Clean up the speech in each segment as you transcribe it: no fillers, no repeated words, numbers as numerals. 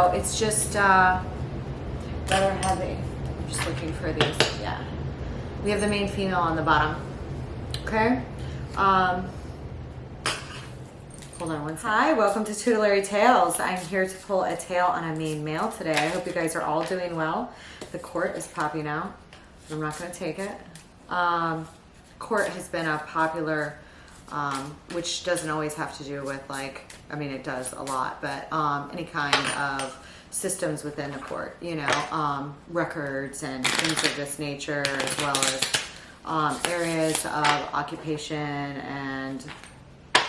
It's just rather heavy. I'm just looking for these. Yeah. We have the main female on the bottom. Okay. Hold on one second. Hi, welcome to Tutelary Tales. I'm here to pull a tale on a main male today. I hope you guys are all doing well. The court is popping out, but I'm not going to take it. Court has been a popular, which doesn't always have to do with like, I mean it does a lot, but any kind of systems within the court, you know, records and things of this nature, as well as areas of occupation and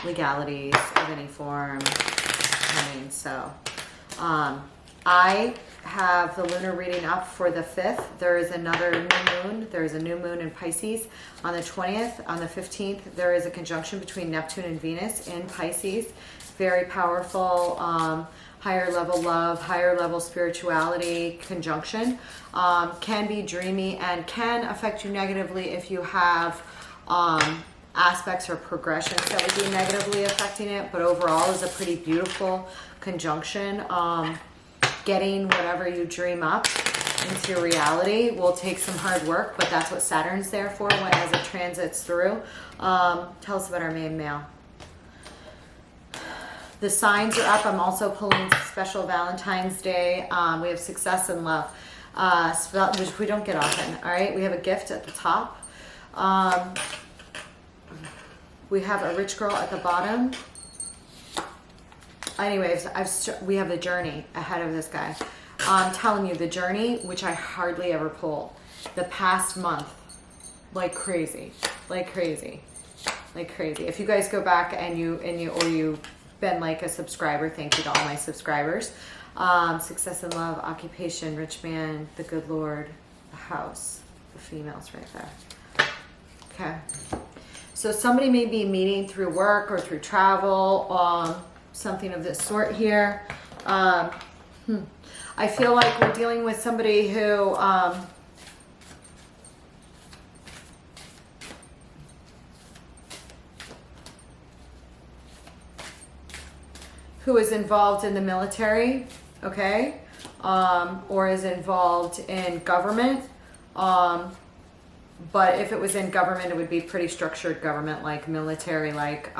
legalities of any form. I mean, so I have the lunar reading up for the 5th. There is another new moon. There is a new moon in Pisces on the 20th. On the 15th, there is a conjunction between Neptune and Venus in Pisces. Very powerful, higher level love, higher level spirituality conjunction. Can be dreamy and can affect you negatively if you have aspects or progressions that would be negatively affecting it, but overall is a pretty beautiful conjunction. Getting whatever you dream up into your reality will take some hard work, but that's what Saturn's there for as it transits through. Tell us about our main male. The signs are up. I'm also pulling special Valentine's Day. We have success and love, which we don't get often. All right, we have a gift at the top. We have a rich girl at the bottom. Anyways, we have the journey ahead of this guy. I'm telling you, the journey, which I hardly ever pull, the past month, like crazy, like crazy, like crazy. If you guys go back and you've been like a subscriber, thank you to all my subscribers. Success in love, occupation, rich man, the good Lord, the house, the females right there. Okay. So somebody may be meeting through work or through travel, something of this sort here. I feel like we're dealing with somebody who is involved in the military, okay, or is involved in government. But if it was in government, it would be pretty structured government, like military, like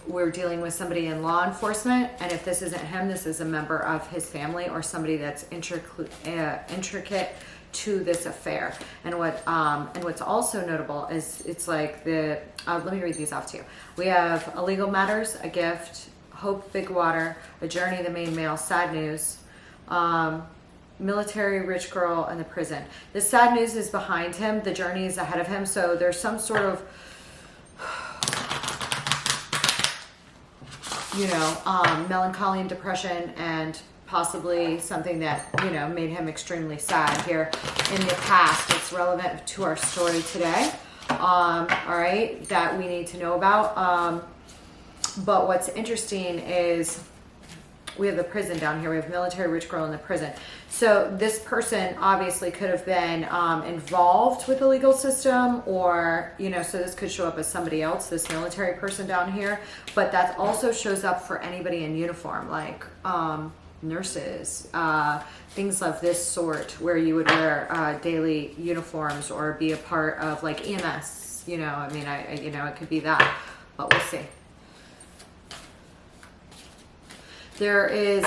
we're dealing with somebody in law enforcement. And if this isn't him, this is a member of his family or somebody that's intricate to this affair. And what's also notable is it's like let me read these off to you. We have illegal matters, a gift, hope, big water, a journey, the main male, sad news, military, rich girl, and the prison. The sad news is behind him. The journey is ahead of him. So there's some sort of, you know, melancholy and depression, and possibly something that, you know, made him extremely sad here in the past. It's relevant to our story today. All right, that we need to know about. But what's interesting is we have the prison down here. We have military, rich girl in the prison. So this person obviously could have been involved with the legal system, or, you know, so this could show up as somebody else, this military person down here. But that also shows up for anybody in uniform, like nurses, things of this sort, where you would wear daily uniforms or be a part of like EMS, you know, I mean, you know, it could be that, but we'll see. There is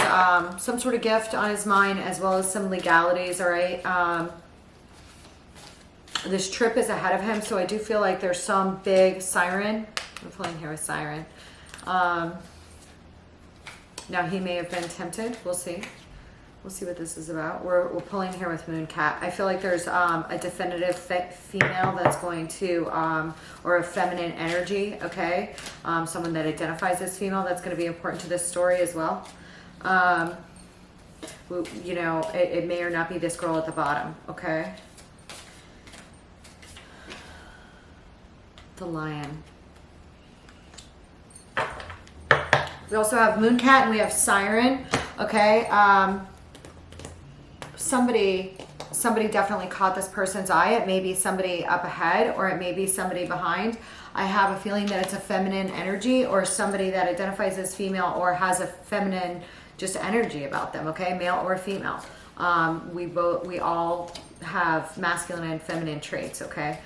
some sort of gift on his mind, as well as some legalities, all right? This trip is ahead of him, so I do feel like there's some big siren. I'm pulling here with siren. Now, he may have been tempted. We'll see. We'll see what this is about. We're pulling here with Moon Cat. I feel like there's a definitive female that's going to, or a feminine energy, okay? Someone that identifies as female that's going to be important to this story as well. You know, it may or not be this girl at the bottom, okay? The lion. We also have Moon Cat and we have Siren, okay? Somebody definitely caught this person's eye. It may be somebody up ahead, or it may be somebody behind. I have a feeling that it's a feminine energy, or somebody that identifies as female or has a feminine just energy about them, okay? Male or female. We all have masculine and feminine traits, okay?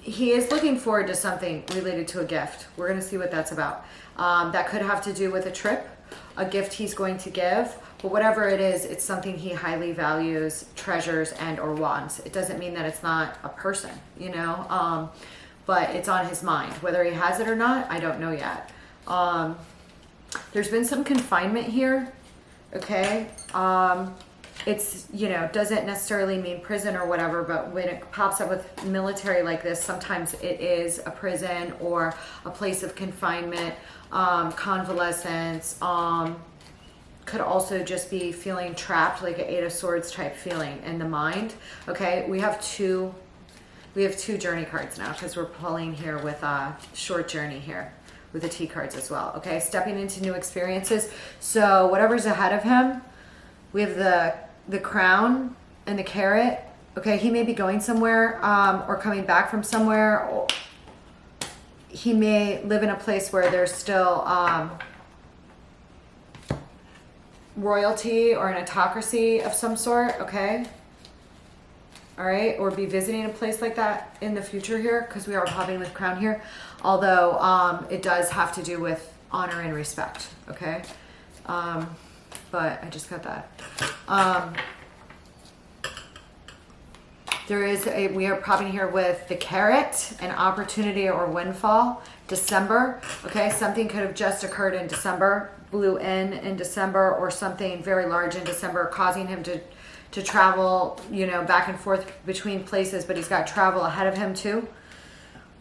He is looking forward to something related to a gift. We're going to see what that's about. That could have to do with a trip, a gift he's going to give, but whatever it is, it's something he highly values, treasures, and or wants. It doesn't mean that it's not a person, you know, but it's on his mind. Whether he has it or not, I don't know yet. There's been some confinement here, okay? It's, you know, doesn't necessarily mean prison or whatever, but when it pops up with military like this, sometimes it is a prison or a place of confinement, convalescence, could also just be feeling trapped, like an Eight of Swords type feeling in the mind. Okay, we have two journey cards now because we're pulling here with a short journey here with the T cards as well. Okay, stepping into new experiences. So whatever's ahead of him, we have the crown and the carrot. Okay, he may be going somewhere or coming back from somewhere. Or he may live in a place where there's still royalty or an autocracy of some sort, okay? All right, or be visiting a place like that in the future here, because we are popping with crown here, although it does have to do with honor and respect, okay? But I just got that. We are popping here with the carrot, an opportunity or windfall, December, okay? Something could have just occurred in December, blew in December, or something very large in December, causing him to travel, you know, back and forth between places, but he's got travel ahead of him too.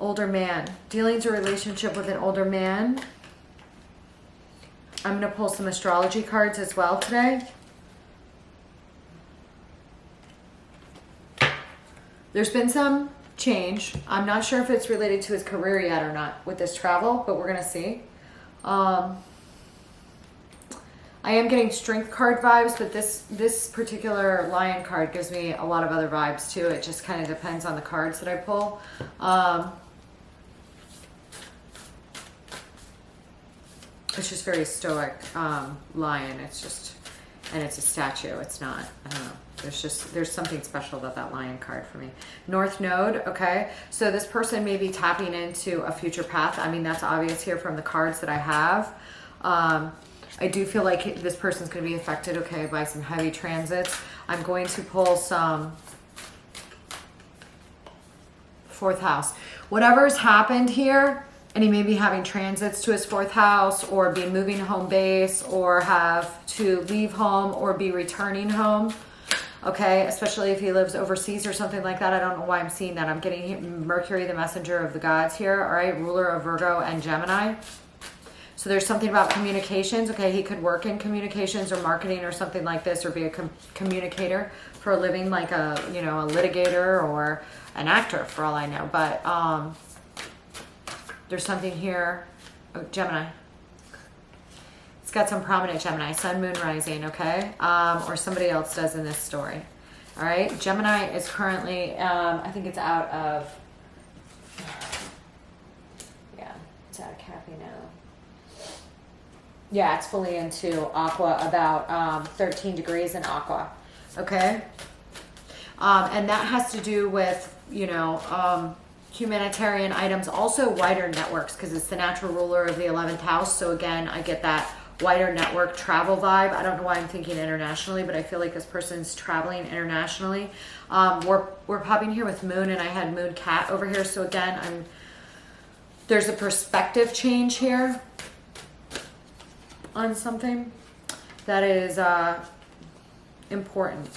Older man, dealings or relationship with an older man. I'm going to pull some astrology cards as well today. There's been some change. I'm not sure if it's related to his career yet or not with this travel, but we're going to see. I am getting strength card vibes, but this particular lion card gives me a lot of other vibes too. It just kind of depends on the cards that I pull. It's just very stoic lion. It's just, and it's a statue. It's not, I don't know. There's something special about that lion card for me. North Node, okay? So this person may be tapping into a future path. I mean, that's obvious here from the cards that I have. I do feel like this person's going to be affected, okay, by some heavy transits. I'm going to pull some fourth house. Whatever's happened here, and he may be having transits to his fourth house, or be moving home base, or have to leave home, or be returning home. Okay, especially if he lives overseas or something like that. I don't know why I'm seeing that. I'm getting Mercury, the messenger of the gods here, all right, ruler of Virgo and Gemini. So there's something about communications. Okay, he could work in communications or marketing or something like this, or be a communicator for a living, like a, you know, a litigator or an actor for all I know. But there's something here, oh, Gemini. It's got some prominent Gemini, sun, moon, rising, okay? Or somebody else does in this story. All right, Gemini is currently, I think it's out of, yeah, it's out of Cappy now. Yeah, it's fully into Aqua, about 13 degrees in Aqua, okay? And that has to do with, you know, humanitarian items, also wider networks, because it's the natural ruler of the 11th house. So again, I get that wider network travel vibe. I don't know why I'm thinking internationally, but I feel like this person's traveling internationally. We're popping here with moon, and I had moon cat over here. So again, there's a perspective change here on something that is important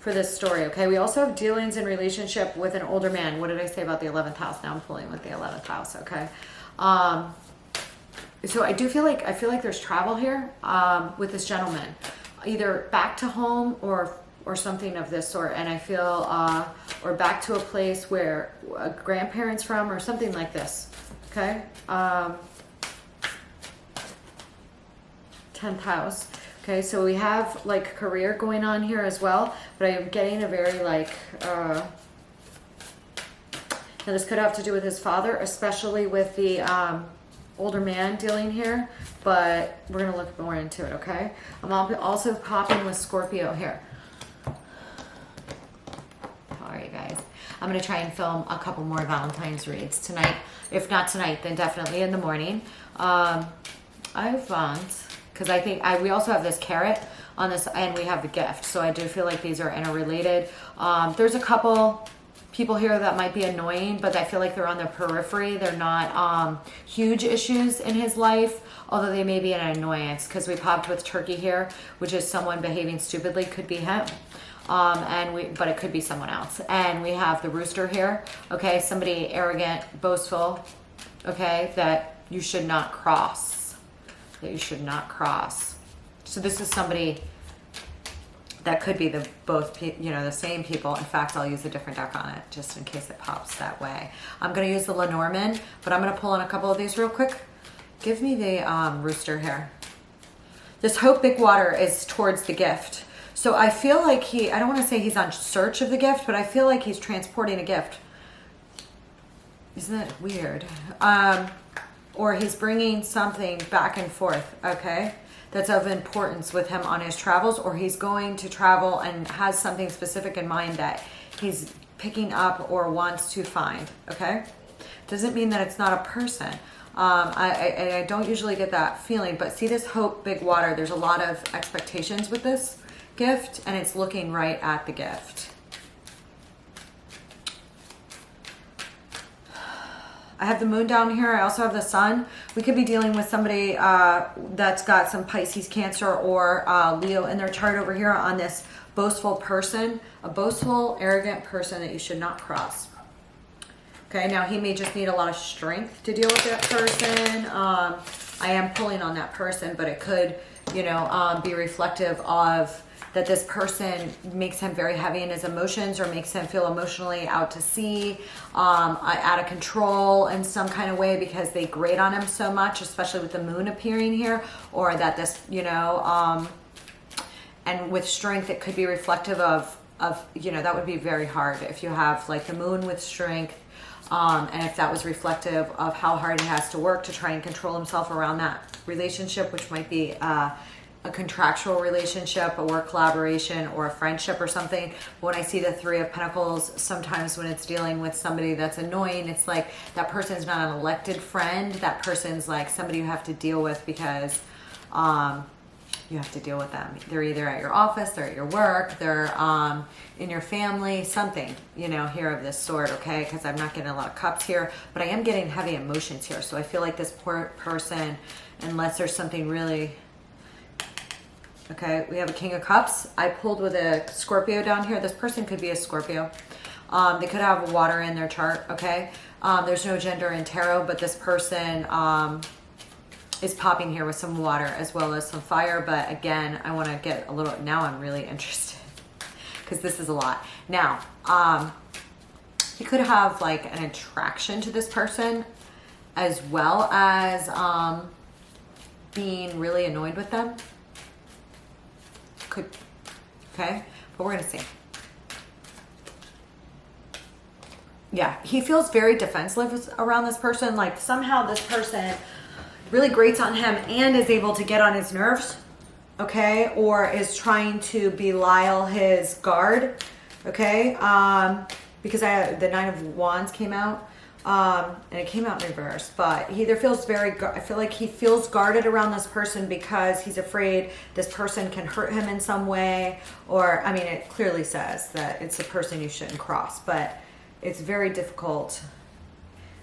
for this story. Okay, we also have dealings in relationship with an older man. What did I say about the 11th house? Now I'm pulling with the 11th house. Okay. So I feel like there's travel here with this gentleman, either back to home or something of this sort. And I feel, or back to a place where a grandparent's from or something like this. Okay. 10th house. Okay. So we have like career going on here as well, but I am getting a very like, Now this could have to do with his father, especially with the older man dealing here, but we're going to look more into it, okay? I'm also popping with Scorpio here. How are you guys? I'm going to try and film a couple more Valentine's reads tonight. If not tonight, then definitely in the morning. I found, because I think we also have this carrot on this, and we have the gift. So I do feel like these are interrelated. There's a couple people here that might be annoying, but I feel like they're on the periphery. They're not huge issues in his life, although they may be an annoyance, because we popped with turkey here, which is someone behaving stupidly. Could be him. But it could be someone else. And we have the rooster here. Okay, somebody arrogant, boastful. Okay, that you should not cross. That you should not cross. So this is somebody that could be the same people. In fact, I'll use a different deck on it just in case it pops that way. I'm going to use the Lenormand, but I'm going to pull in a couple of these real quick. Give me the rooster here. This Hope Big Water is towards the gift. So I feel like I don't want to say he's on search of the gift, but I feel like he's transporting a gift. Isn't that weird? Or he's bringing something back and forth, okay? That's of importance with him on his travels, or he's going to travel and has something specific in mind that he's picking up or wants to find, okay? Doesn't mean that it's not a person. I don't usually get that feeling, but see this Hope Big Water, there's a lot of expectations with this gift, and it's looking right at the gift. I have the moon down here. I also have the sun. We could be dealing with somebody that's got some Pisces, Cancer, or Leo in their chart over here on this boastful person, a boastful, arrogant person that you should not cross. Okay, now he may just need a lot of strength to deal with that person. I am pulling on that person, but it could, be reflective of that this person makes him very heavy in his emotions, or makes him feel emotionally out to sea, out of control in some kind of way, because they grate on him so much, especially with the moon appearing here, or that this, and with strength, it could be reflective of that would be very hard if you have like the moon with strength, and if that was reflective of how hard he has to work to try and control himself around that relationship, which might be a contractual relationship or collaboration or a friendship or something. When I see the Three of Pentacles, sometimes when it's dealing with somebody that's annoying, it's like that person's not an elected friend. That person's like somebody you have to deal with because you have to deal with them. They're either at your office, they're at your work, they're in your family, something, here of this sort, okay? Because I'm not getting a lot of cups here, but I am getting heavy emotions here. So I feel like this poor person, unless there's something really... Okay, we have a King of Cups. I pulled with a Scorpio down here. This person could be a Scorpio. They could have water in their chart, okay? There's no gender in tarot, but this person is popping here with some water as well as some fire. But again, I want to get a little... Now I'm really interested because this is a lot. Now, you could have like an attraction to this person as well as being really annoyed with them. Could, okay, but we're gonna see. Yeah, he feels very defenseless around this person. Like somehow this person really grates on him and is able to get on his nerves, okay, or is trying to belie his guard, okay, because the Nine of Wands came out. And it came out in reverse, but he either feels I feel like he feels guarded around this person because he's afraid this person can hurt him in some way, or, I mean, it clearly says that it's a person you shouldn't cross, but it's very difficult.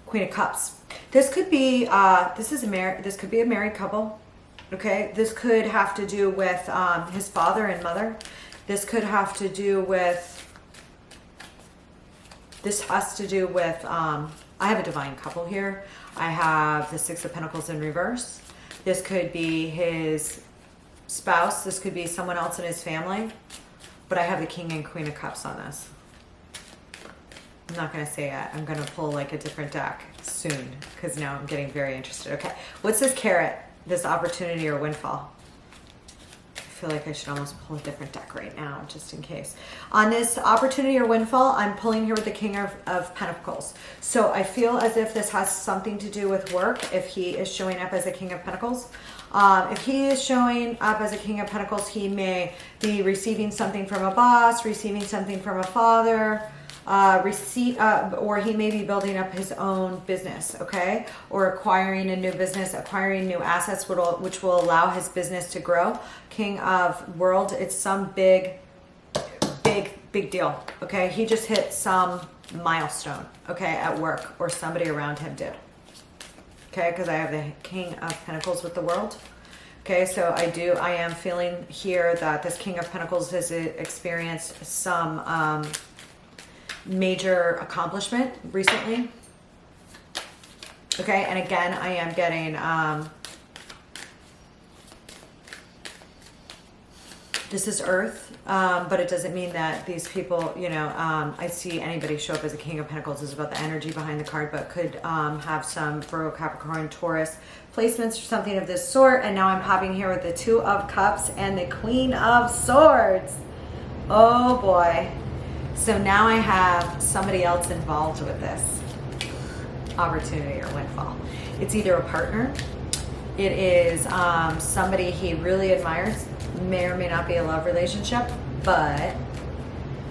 Queen of Cups. This could be, this could be a married couple, okay? This could have to do with, his father and mother. This could have to do with, I have a divine couple here. I have the Six of Pentacles in reverse. This could be his spouse. This could be someone else in his family. But I have the King and Queen of Cups on this. I'm not going to say it. I'm going to pull like a different deck soon because now I'm getting very interested. Okay. What's this carrot? This opportunity or windfall? I feel like I should almost pull a different deck right now, just in case. On this opportunity or windfall, I'm pulling here with the King of Pentacles. So I feel as if this has something to do with work, if he is showing up as a King of Pentacles. If he is showing up as a King of Pentacles, he may be receiving something from a boss, receiving something from a father, or he may be building up his own business, okay? Or acquiring a new business, acquiring new assets, which will allow his business to grow. King of World, it's some big deal, okay? He just hit some milestone, okay, at work, or somebody around him did. Okay, because I have the King of Pentacles with the World. Okay, so I am feeling here that this King of Pentacles has experienced some major accomplishment recently. Okay, and again, I am getting this is Earth, but it doesn't mean that these people, you know, I see anybody show up as a King of Pentacles is about the energy behind the card, but could have some Virgo, Capricorn, Taurus placements or something of this sort. And now I'm popping here with the Two of Cups and the Queen of Swords. Oh boy. So now I have somebody else involved with this opportunity or windfall. It's either a partner, it is somebody he really admires, may or may not be a love relationship, but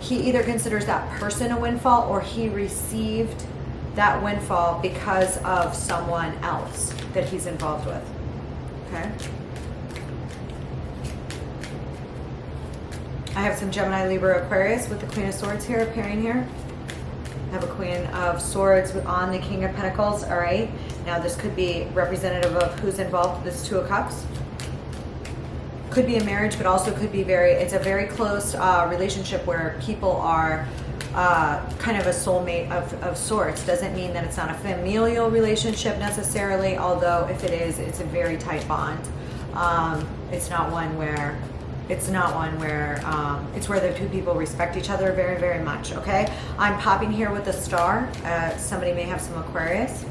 he either considers that person a windfall or he received that windfall because of someone else that he's involved with. Okay. I have some Gemini, Libra, Aquarius with the Queen of Swords here appearing here. I have a Queen of Swords on the King of Pentacles. All right. Now this could be representative of who's involved. This Two of Cups. Could be a marriage, but also could be it's a very close relationship where people are kind of a soulmate of sorts. Doesn't mean that it's not a familial relationship necessarily, although if it is, it's a very tight bond. It's not one where it's where the two people respect each other very, very much. Okay, I'm popping here with a star. Somebody may have some Aquarius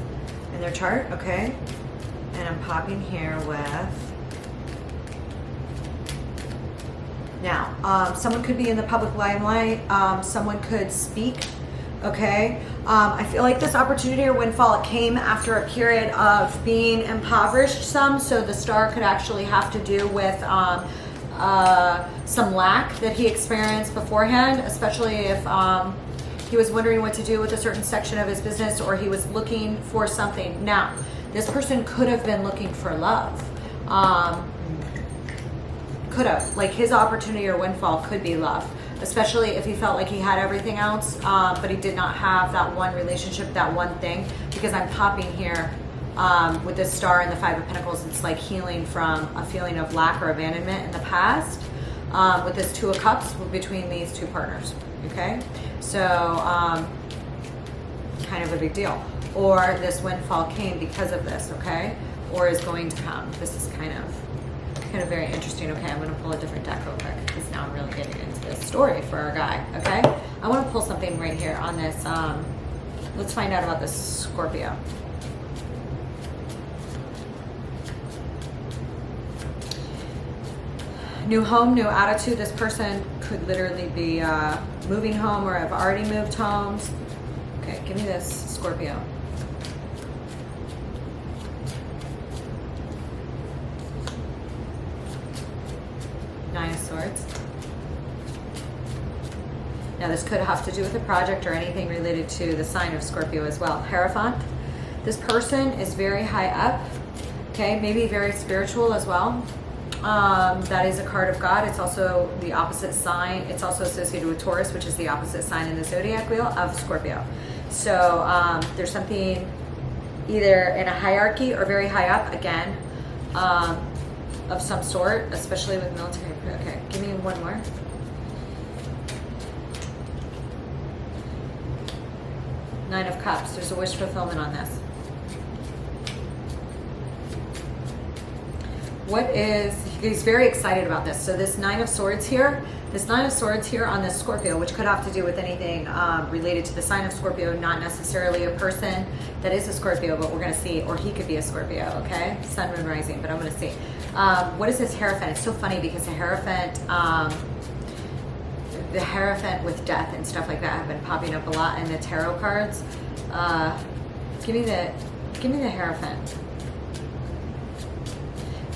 in their chart. Okay, and I'm popping here with. Now, someone could be in the public limelight. Someone could speak. Okay. I feel like this opportunity or windfall came after a period of being impoverished some. So the star could actually have to do with some lack that he experienced beforehand, especially if he was wondering what to do with a certain section of his business or he was looking for something. Now, this person could have been looking for love. Could have, like his opportunity or windfall could be love, especially if he felt like he had everything else, but he did not have that one relationship, that one thing, because I'm popping here with this star and the Five of Pentacles. It's like healing from a feeling of lack or abandonment in the past with this Two of Cups between these two partners. Okay, so kind of a big deal. Or this windfall came because of this, okay, or is going to come. This is kind of very interesting. Okay, I'm going to pull a different deck real quick because now I'm really getting into this story for our guy. Okay, I want to pull something right here on this. Let's find out about this Scorpio. New home, new attitude. This person could literally be moving home or have already moved homes. Okay, give me this Scorpio. Nine of Swords. Now this could have to do with a project or anything related to the sign of Scorpio as well. Hierophant. This person is very high up. Okay, maybe very spiritual as well. That is a card of God. It's also the opposite sign. It's also associated with Taurus, which is the opposite sign in the zodiac wheel of Scorpio. So there's something either in a hierarchy or very high up again. Of some sort, especially with military. Okay, give me one more. Nine of Cups. There's a wish fulfillment on this. He's very excited about this. So this Nine of Swords here on this Scorpio, which could have to do with anything related to the sign of Scorpio, not necessarily a person that is a Scorpio, but we're going to see, or he could be a Scorpio, okay? Sun, Moon, Rising, but I'm going to see. What is this Hierophant? It's so funny because the Hierophant with death and stuff like that have been popping up a lot in the tarot cards. Give me the Hierophant.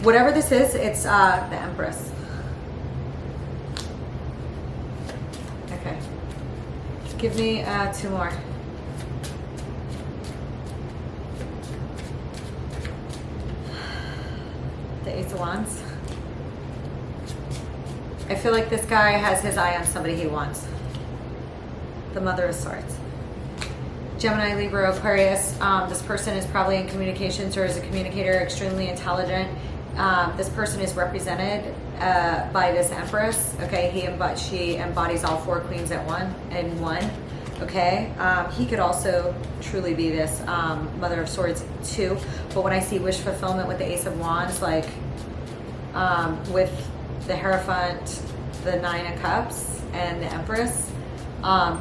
Whatever this is, it's the Empress. Okay. Give me 2 more. The Ace of Wands. I feel like this guy has his eye on somebody he wants. The Mother of Swords. Gemini, Libra, Aquarius. This person is probably in communications or is a communicator, extremely intelligent. This person is represented by this Empress. Okay, she embodies all 4 queens at one. Okay, he could also truly be this Mother of Swords too. But when I see wish fulfillment with the Ace of Wands, like with the Hierophant, the 9 of Cups, and the Empress,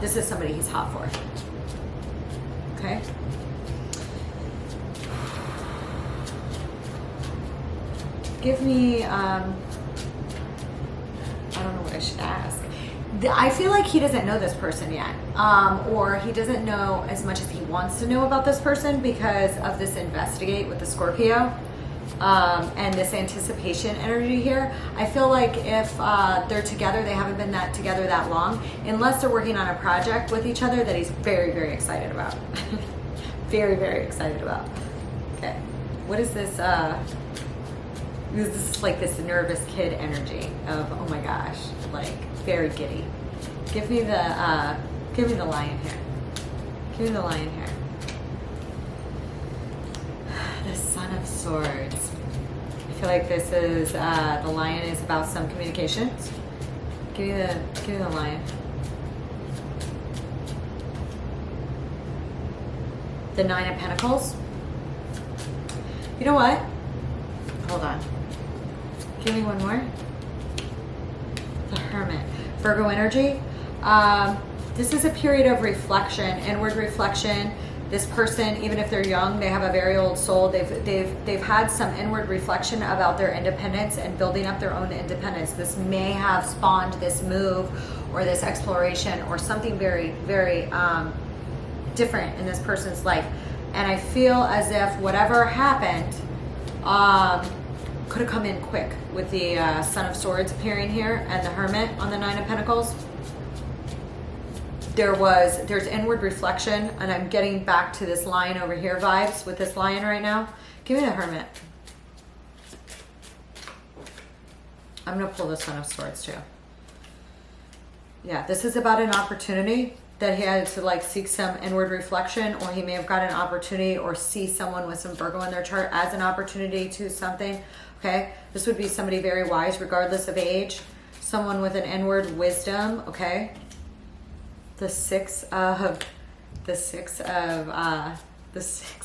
this is somebody he's hot for. Okay. Give me, I don't know what I should ask. I feel like he doesn't know this person yet, or he doesn't know as much as he wants to know about this person because of this investigate with the Scorpio and this anticipation energy here. I feel like if they're together, they haven't been together that long, unless they're working on a project with each other that he's very, very excited about. Very, very excited about. Okay, what is this? This is like this nervous kid energy of, oh my gosh, like very giddy. Give me the lion here. Give me the lion here. The Son of Swords. I feel like this is the lion is about some communications. Give me the lion. The 9 of Pentacles. You know what? Hold on. Give me one more. The Hermit. Virgo energy. This is a period of reflection, inward reflection. This person, even if they're young, they have a very old soul. They've had some inward reflection about their independence and building up their own independence. This may have spawned this move or this exploration or something very, very different in this person's life. And I feel as if whatever happened could have come in quick with the Son of Swords appearing here and the Hermit on the 9 of Pentacles. There's inward reflection, and I'm getting back to this lion over here vibes with this lion right now. Give me the Hermit. I'm gonna pull the Son of Swords too. Yeah, this is about an opportunity that he had to like seek some inward reflection, or he may have got an opportunity or see someone with some Virgo in their chart as an opportunity to something. Okay, this would be somebody very wise regardless of age, someone with an inward wisdom. Okay, the six of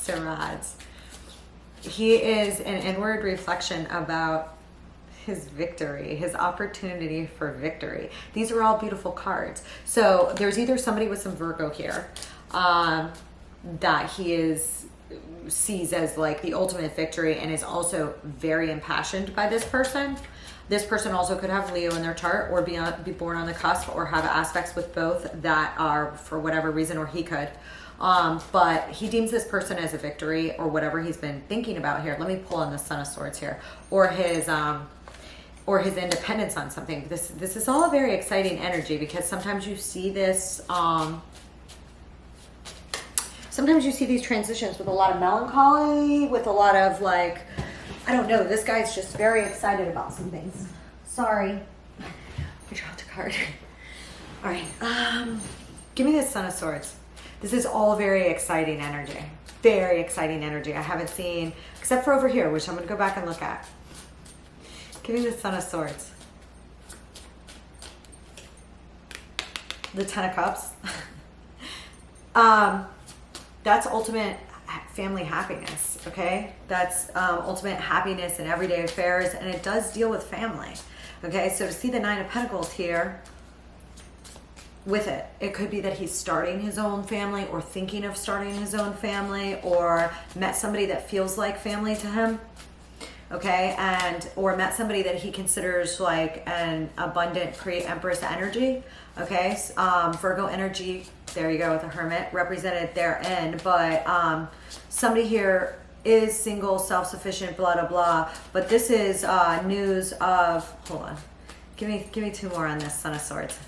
rods. He is an inward reflection about his victory, his opportunity for victory. These are all beautiful cards. So there's either somebody with some Virgo here that he sees as like the ultimate victory and is also very impassioned by this person. This person also could have Leo in their chart or be born on the cusp or have aspects with both that are for whatever reason, or he could. But he deems this person as a victory or whatever he's been thinking about here. Let me pull on the Son of Swords here, or his independence on something. This is all very exciting energy because sometimes you see this, sometimes you see these transitions with a lot of melancholy, with a lot of like, I don't know, this guy's just very excited about some things. Sorry, I dropped a card. All right, give me the Son of Swords. This is all very exciting energy. Very exciting energy. I haven't seen, except for over here, which I'm gonna go back and look at. Give me the Son of Swords. The 10 of Cups. That's ultimate family happiness, okay? That's ultimate happiness in everyday affairs, and it does deal with family, okay? So to see the 9 of Pentacles here with it, it could be that he's starting his own family or thinking of starting his own family or met somebody that feels like family to him. okay? And, or met somebody that he considers like an abundant pre-empress energy, okay? Virgo energy, there you go with the Hermit represented therein, but somebody here is single, self-sufficient, blah, blah, blah, but this is news of, hold on, give me two more on this Son of Swords.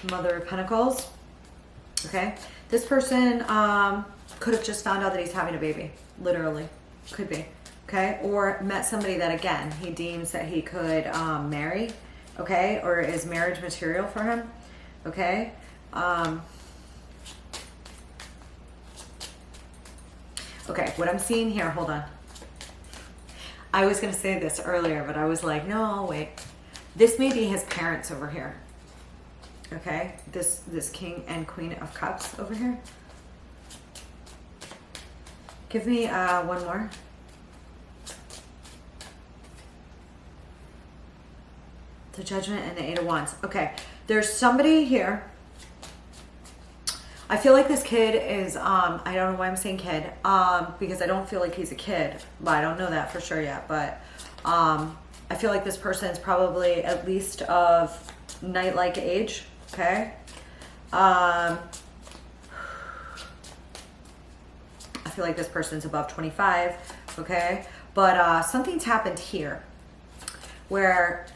Mother of Pentacles, okay? This person could have just found out that he's having a baby, literally, could be, okay? Or met somebody that, again, he deems that he could marry, okay? Or is marriage material for him, okay? Okay, what I'm seeing here, hold on. I was going to say this earlier, but I was like, no, I'll wait. This may be his parents over here. Okay, this King and Queen of Cups over here. Give me one more. The Judgment and the Eight of Wands. Okay, there's somebody here. I feel like this kid is, I don't know why I'm saying kid, because I don't feel like he's a kid, but I don't know that for sure yet, but I feel like this person is probably at least of knight-like age, okay? I feel like this person's above 25, okay? But something's happened here where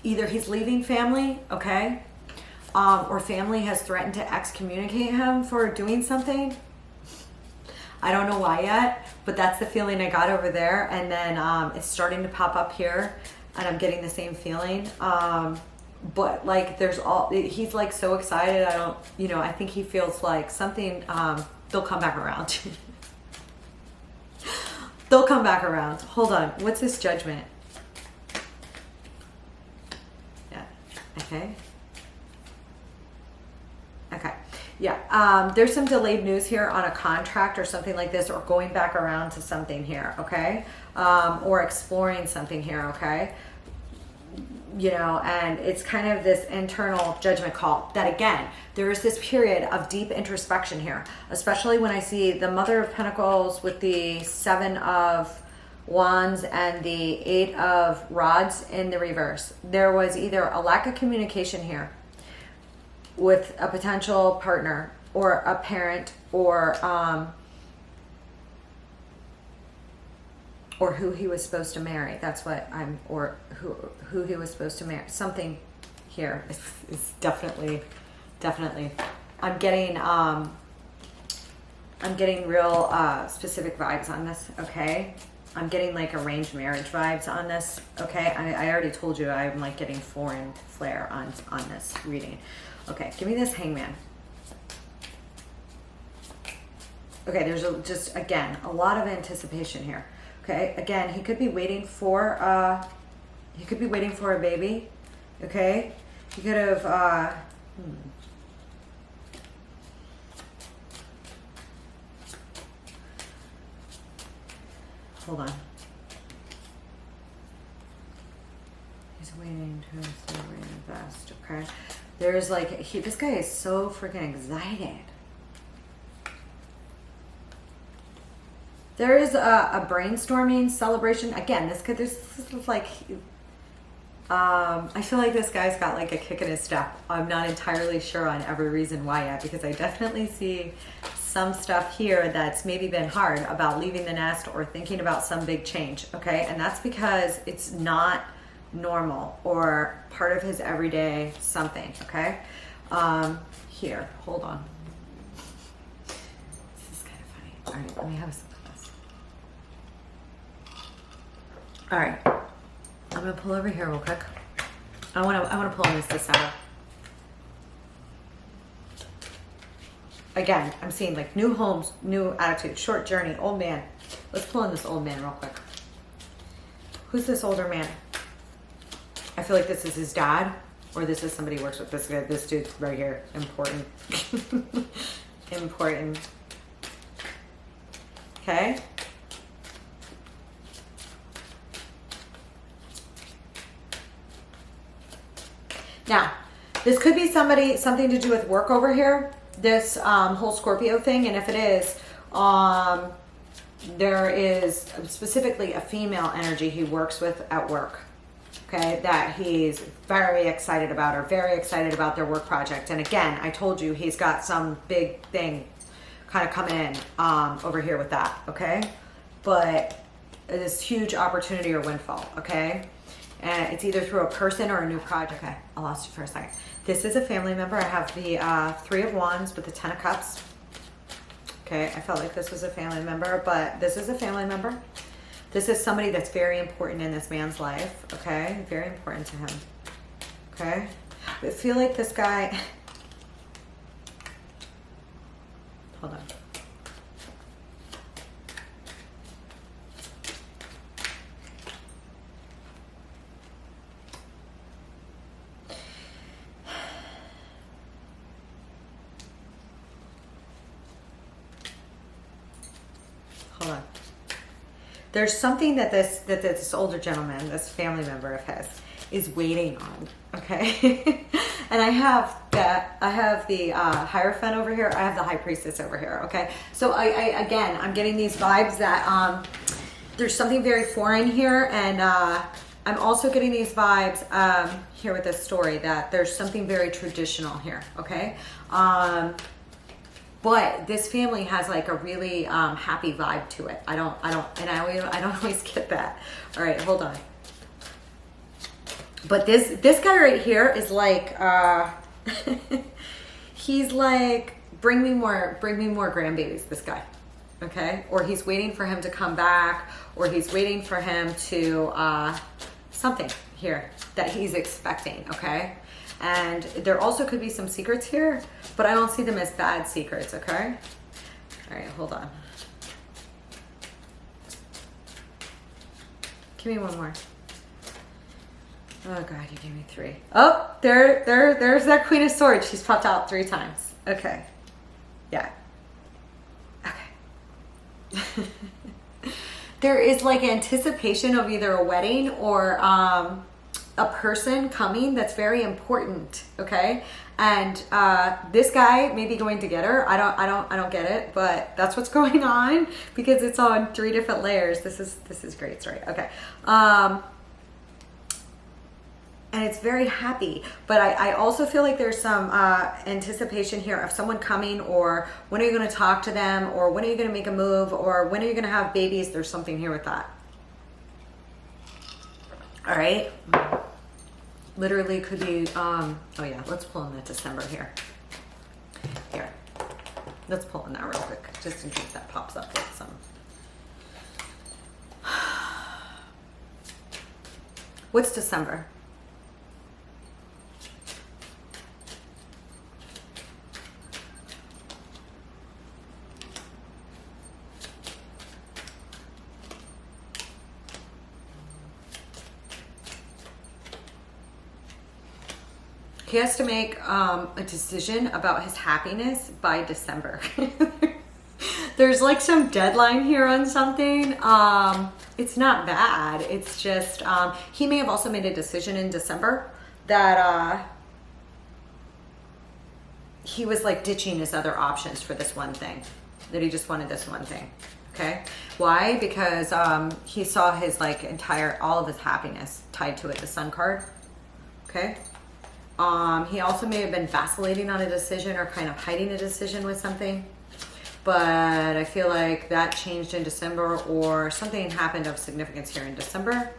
either he's leaving family, okay? Or family has threatened to excommunicate him for doing something. I don't know why yet, but that's the feeling I got over there. And then it's starting to pop up here and I'm getting the same feeling. But like he's like so excited. I think he feels like something, they'll come back around. They'll come back around. Hold on. What's this Judgment? Yeah. Okay. Okay. Yeah. There's some delayed news here on a contract or something like this, or going back around to something here. Okay. Or exploring something here. Okay. You know, and it's kind of this internal judgment call that, again, there is this period of deep introspection here, especially when I see the Mother of Pentacles with the Seven of Wands and the Eight of Rods in the reverse. There was either a lack of communication here with a potential partner or a parent or who he was supposed to marry. That's what or who he was supposed to marry. Something here is definitely, I'm getting real specific vibes on this, okay? I'm getting like arranged marriage vibes on this, okay? I already told you I'm like getting foreign flair on this reading. Okay, give me this Hangman. Okay, there's just, again, a lot of anticipation here. Okay, again, he could be waiting for a baby. Okay, he could have hold on. He's waiting to reinvest. Okay, there's like this guy is so freaking excited. There is a brainstorming celebration. Again, this is like, I feel like this guy's got like a kick in his step. I'm not entirely sure on every reason why yet, because I definitely see some stuff here that's maybe been hard about leaving the nest or thinking about some big change, okay? And that's because it's not normal or part of his everyday something, okay? Here, hold on. This is kind of funny. All right, let me have a sip of this. All right, I'm gonna pull over here real quick. I wanna pull on this side. Again, I'm seeing like new homes, new attitude, short journey, old man. Let's pull in this old man real quick. Who's this older man? I feel like this is his dad, or this is somebody who works with this guy. This dude's right here. Important. Important. Okay. Now, this could be something to do with work over here. this whole Scorpio thing, and if it is, there is specifically a female energy he works with at work, okay, that he's very excited about, or very excited about their work project. And again, I told you he's got some big thing kind of coming in over here with that, okay? But this huge opportunity or windfall, okay? And it's either through a person or a new project. Okay, I lost you for a second. This is a family member. I have the Three of Wands with the Ten of Cups. Okay, I felt like this was a family member, but this is a family member. This is somebody that's very important in this man's life, okay? Very important to him, okay? I feel like this guy... Hold on. Hold on. There's something that this older gentleman, this family member of his, is waiting on, okay? And I have the Hierophant over here. I have the High Priestess over here, okay? So again, I'm getting these vibes that there's something very foreign here, and I'm also getting these vibes here with this story that there's something very traditional here, okay? But this family has like a really happy vibe to it. I don't always get that. All right, hold on. But this guy right here is like, he's like, bring me more grandbabies, this guy, okay? Or he's waiting for him to come back, or he's waiting for him to, something here that he's expecting, okay? And there also could be some secrets here, but I don't see them as bad secrets, okay? All right, hold on. Give me one more. Oh God, you gave me 3. Oh, there's that Queen of Swords. She's popped out 3 times. Okay. Yeah. Okay. There is like anticipation of either a wedding or a person coming that's very important, okay? And this guy may be going to get her. I don't get it, but that's what's going on because it's on 3 different layers. This is great story. Okay. And it's very happy, but I also feel like there's some anticipation here of someone coming, or when are you going to talk to them, or when are you going to make a move, or when are you going to have babies? There's something here with that. All right. Literally could be, oh yeah, let's pull in that December here. Here, let's pull in that real quick, just in case that pops up with some. What's December? He has to make a decision about his happiness by December. There's like some deadline here on something. It's not bad. It's just, he may have also made a decision in December that he was like ditching his other options for this one thing, that he just wanted this one thing. Okay. Why? Because he saw his like all of his happiness tied to it, the Sun card. Okay. He also may have been vacillating on a decision or kind of hiding a decision with something, but I feel like that changed in December, or something happened of significance here in December.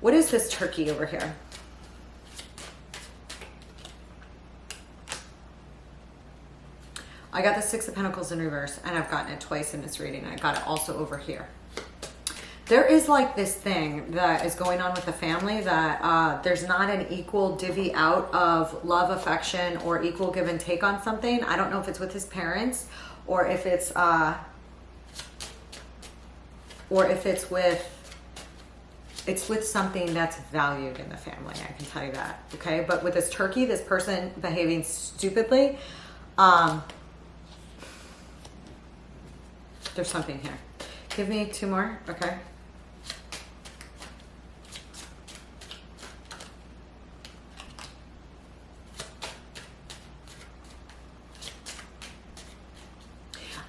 What is this turkey over here? I got the 6 of Pentacles in reverse, and I've gotten it twice in this reading. I got it also over here. There is like this thing that is going on with the family that there's not an equal divvy out of love, affection, or equal give and take on something. I don't know if it's with his parents, or if it's with something that's valued in the family. I can tell you that. Okay, but with this turkey, this person behaving stupidly, there's something here. Give me 2 more. Okay.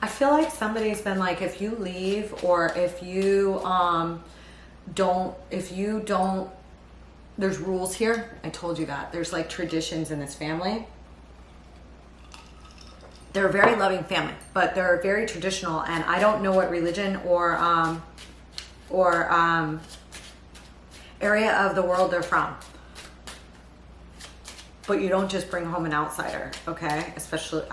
I feel like somebody's been like, if you leave or if you don't, there's rules here. I told you that. There's like traditions in this family. They're a very loving family, but they're very traditional, and I don't know what religion or area of the world they're from. But you don't just bring home an outsider, okay? Especially,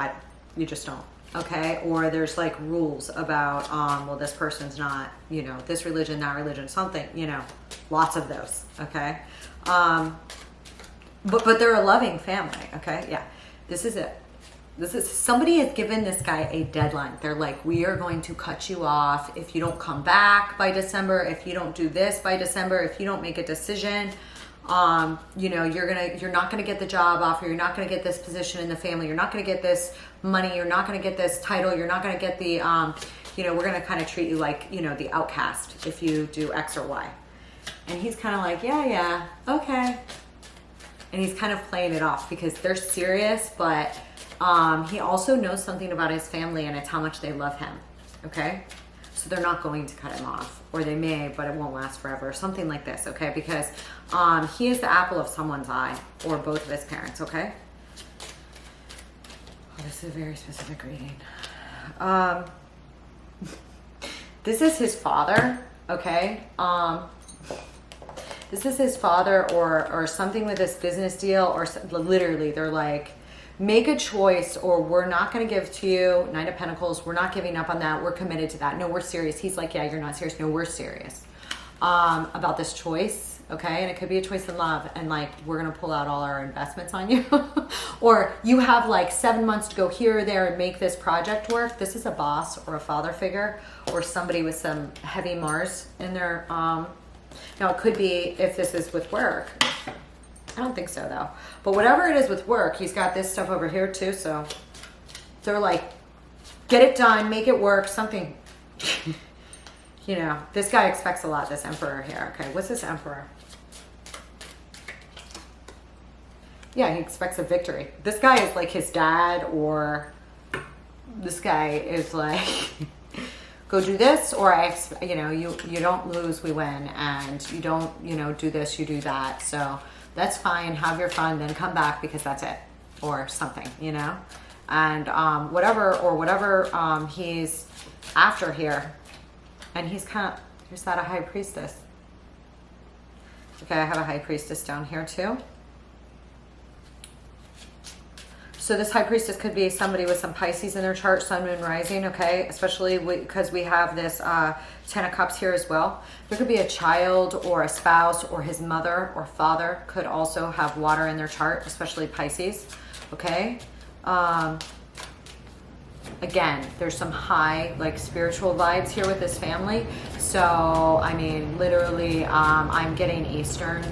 you just don't, okay? Or there's like rules about, well, this person's not, you know, this religion, that religion, something, you know, lots of those, okay? But they're a loving family, okay? Yeah, this is it. Somebody has given this guy a deadline. They're like, we are going to cut you off if you don't come back by December, if you don't do this by December, if you don't make a decision, you know, you're not gonna get the job offer, you're not gonna get this position in the family, you're not gonna get this money, you're not gonna get this title, you're not gonna get the, you know, we're gonna kind of treat you like, you know, the outcast if you do X or Y. And he's kind of like, yeah, okay. And he's kind of playing it off because they're serious, but he also knows something about his family, and it's how much they love him, okay? So they're not going to cut him off, or they may, but it won't last forever, something like this, okay? Because he is the apple of someone's eye, or both of his parents, okay? Oh, this is a very specific reading. This is his father, okay? This is his father, or something with this business deal, or literally they're like, make a choice, or we're not going to give to you. Nine of Pentacles, we're not giving up on that. We're committed to that. No, we're serious. He's like, yeah, you're not serious. No, we're serious about this choice, okay? And it could be a choice in love, and like, we're going to pull out all our investments on you. Or you have like 7 months to go here or there and make this project work. This is a boss or a father figure, or somebody with some heavy Mars in their, now it could be, if this is with work, I don't think so though. But whatever it is with work, he's got this stuff over here too. So they're like, get it done, make it work, something. You know, this guy expects a lot, this Emperor here. Okay, what's this Emperor? Yeah, he expects a victory. This guy is like his dad, or this guy is like, go do this, or you know, you don't lose, we win, and you don't, you know, do this, you do that. So that's fine, have your fun, then come back because that's it, or something, you know? And whatever he's after here, and he's kind of, here's that a High Priestess. Okay, I have a High Priestess down here too. So this High Priestess could be somebody with some Pisces in their chart, Sun, Moon, Rising, okay? Especially because we have this Ten of Cups here as well. There could be a child or a spouse, or his mother or father could also have water in their chart, especially Pisces, okay? Again, there's some high, like, spiritual vibes here with this family. So, I mean, literally, I'm getting Eastern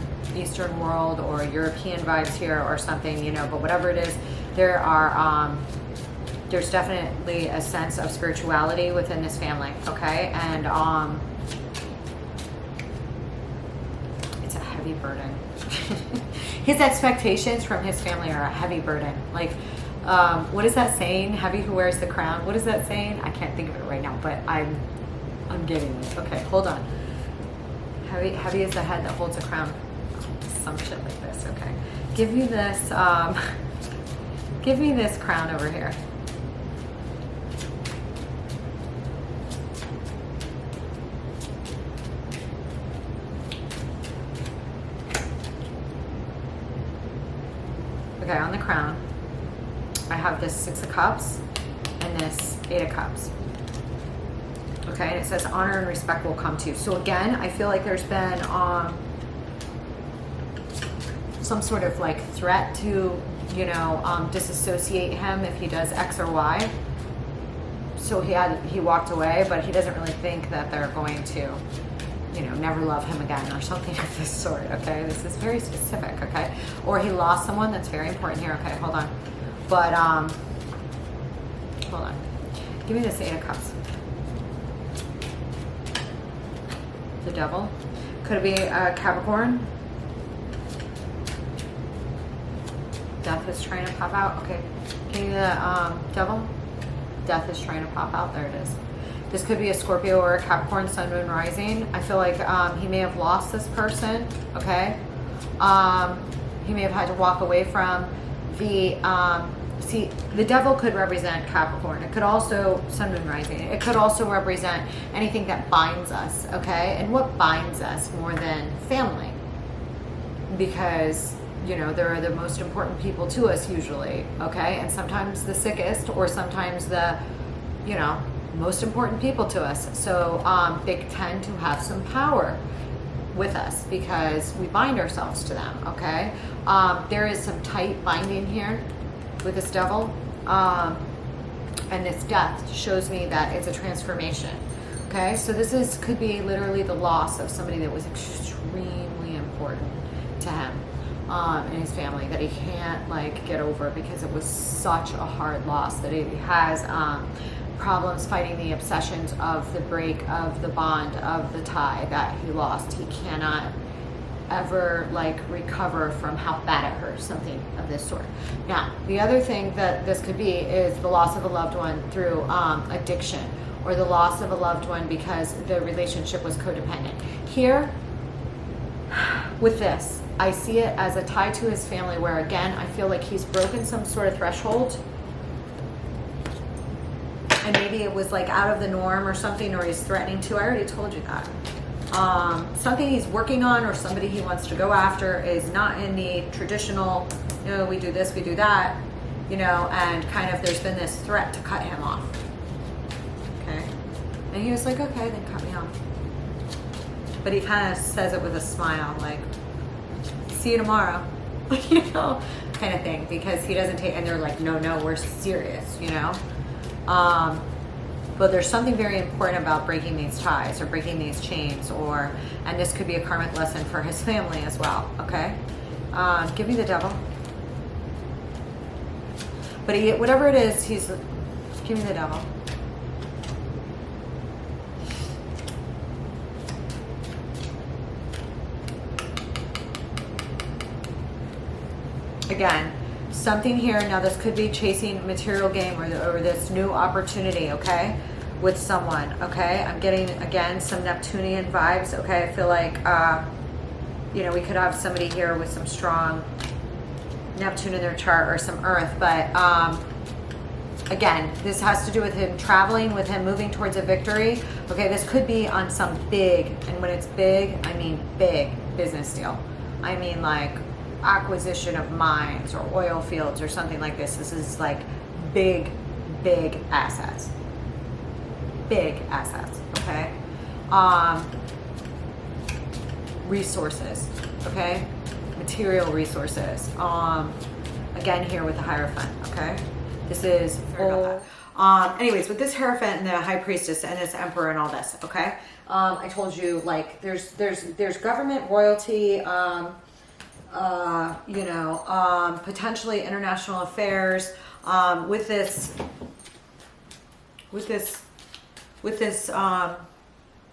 world or European vibes here or something, you know, but whatever it is, there are, there's definitely a sense of spirituality within this family, okay? And it's a heavy burden. His expectations from his family are a heavy burden. Like, what is that saying? Heavy who wears the crown. What is that saying? I can't think of it right now, but I'm getting it. Okay, hold on. Heavy is the head that holds a crown. Some shit like this. Okay, give me this. Give me this crown over here. Okay, on the crown, I have this Six of Cups and this Eight of Cups. Okay, and it says honor and respect will come to you. So again, I feel like there's been some sort of like threat to, you know, disassociate him if he does X or Y. So he walked away, but he doesn't really think that they're going to, you know, never love him again or something of this sort, okay? This is very specific, okay? Or he lost someone, that's very important here, okay? Hold on. But, hold on. Give me this Eight of Cups. The Devil. Could it be Capricorn? Death is trying to pop out. Okay. Give me the Devil. Death is trying to pop out. There it is. This could be a Scorpio or a Capricorn sun, moon, rising. I feel like he may have lost this person, okay? He may have had to walk away from the, see, the devil could represent Capricorn. It could also, sun, moon, rising. It could also represent anything that binds us, okay? And what binds us more than family? Because, you know, they're the most important people to us usually, okay? And sometimes the sickest, or sometimes the, you know, most important people to us. So they tend to have some power with us because we bind ourselves to them, okay? There is some tight binding here with this devil. And this death shows me that it's a transformation, okay? So this could be literally the loss of somebody that was extremely important to him and his family, that he can't like get over because it was such a hard loss, that he has problems fighting the obsessions of the break of the bond of the tie that he lost. He cannot ever like recover from how bad it hurt, something of this sort. Now, the other thing that this could be is the loss of a loved one through addiction, or the loss of a loved one because the relationship was codependent. Here, with this, I see it as a tie to his family where, again, I feel like he's broken some sort of threshold. And maybe it was like out of the norm or something, or he's threatening to. I already told you that. Something he's working on, or somebody he wants to go after, is not in the traditional, you know, we do this, we do that, you know, and kind of there's been this threat to cut him off. Okay. And he was like, okay, then cut me off. But he kind of says it with a smile, like, see you tomorrow, you know, kind of thing, because he doesn't take, and they're like, no, we're serious, you know. But there's something very important about breaking these ties or breaking these chains, and this could be a karmic lesson for his family as well, okay? Give me the devil. But whatever it is, give me the devil. Again, something here. Now this could be chasing material gain or this new opportunity, okay, with someone, okay? I'm getting, again, some Neptunian vibes, okay? I feel like, you know, we could have somebody here with some strong Neptune in their chart, or some Earth, but again, this has to do with him traveling, with him moving towards a victory, okay? This could be on some big, and when it's big, I mean big business deal. I mean like acquisition of mines or oil fields or something like this. This is like big assets. Big assets, okay? Resources, okay? Material resources. Again, here with the Hierophant, okay? This is anyways, with this Hierophant and the High Priestess and this Emperor and all this, okay? I told you, like, there's government, royalty, you know, potentially international affairs, with this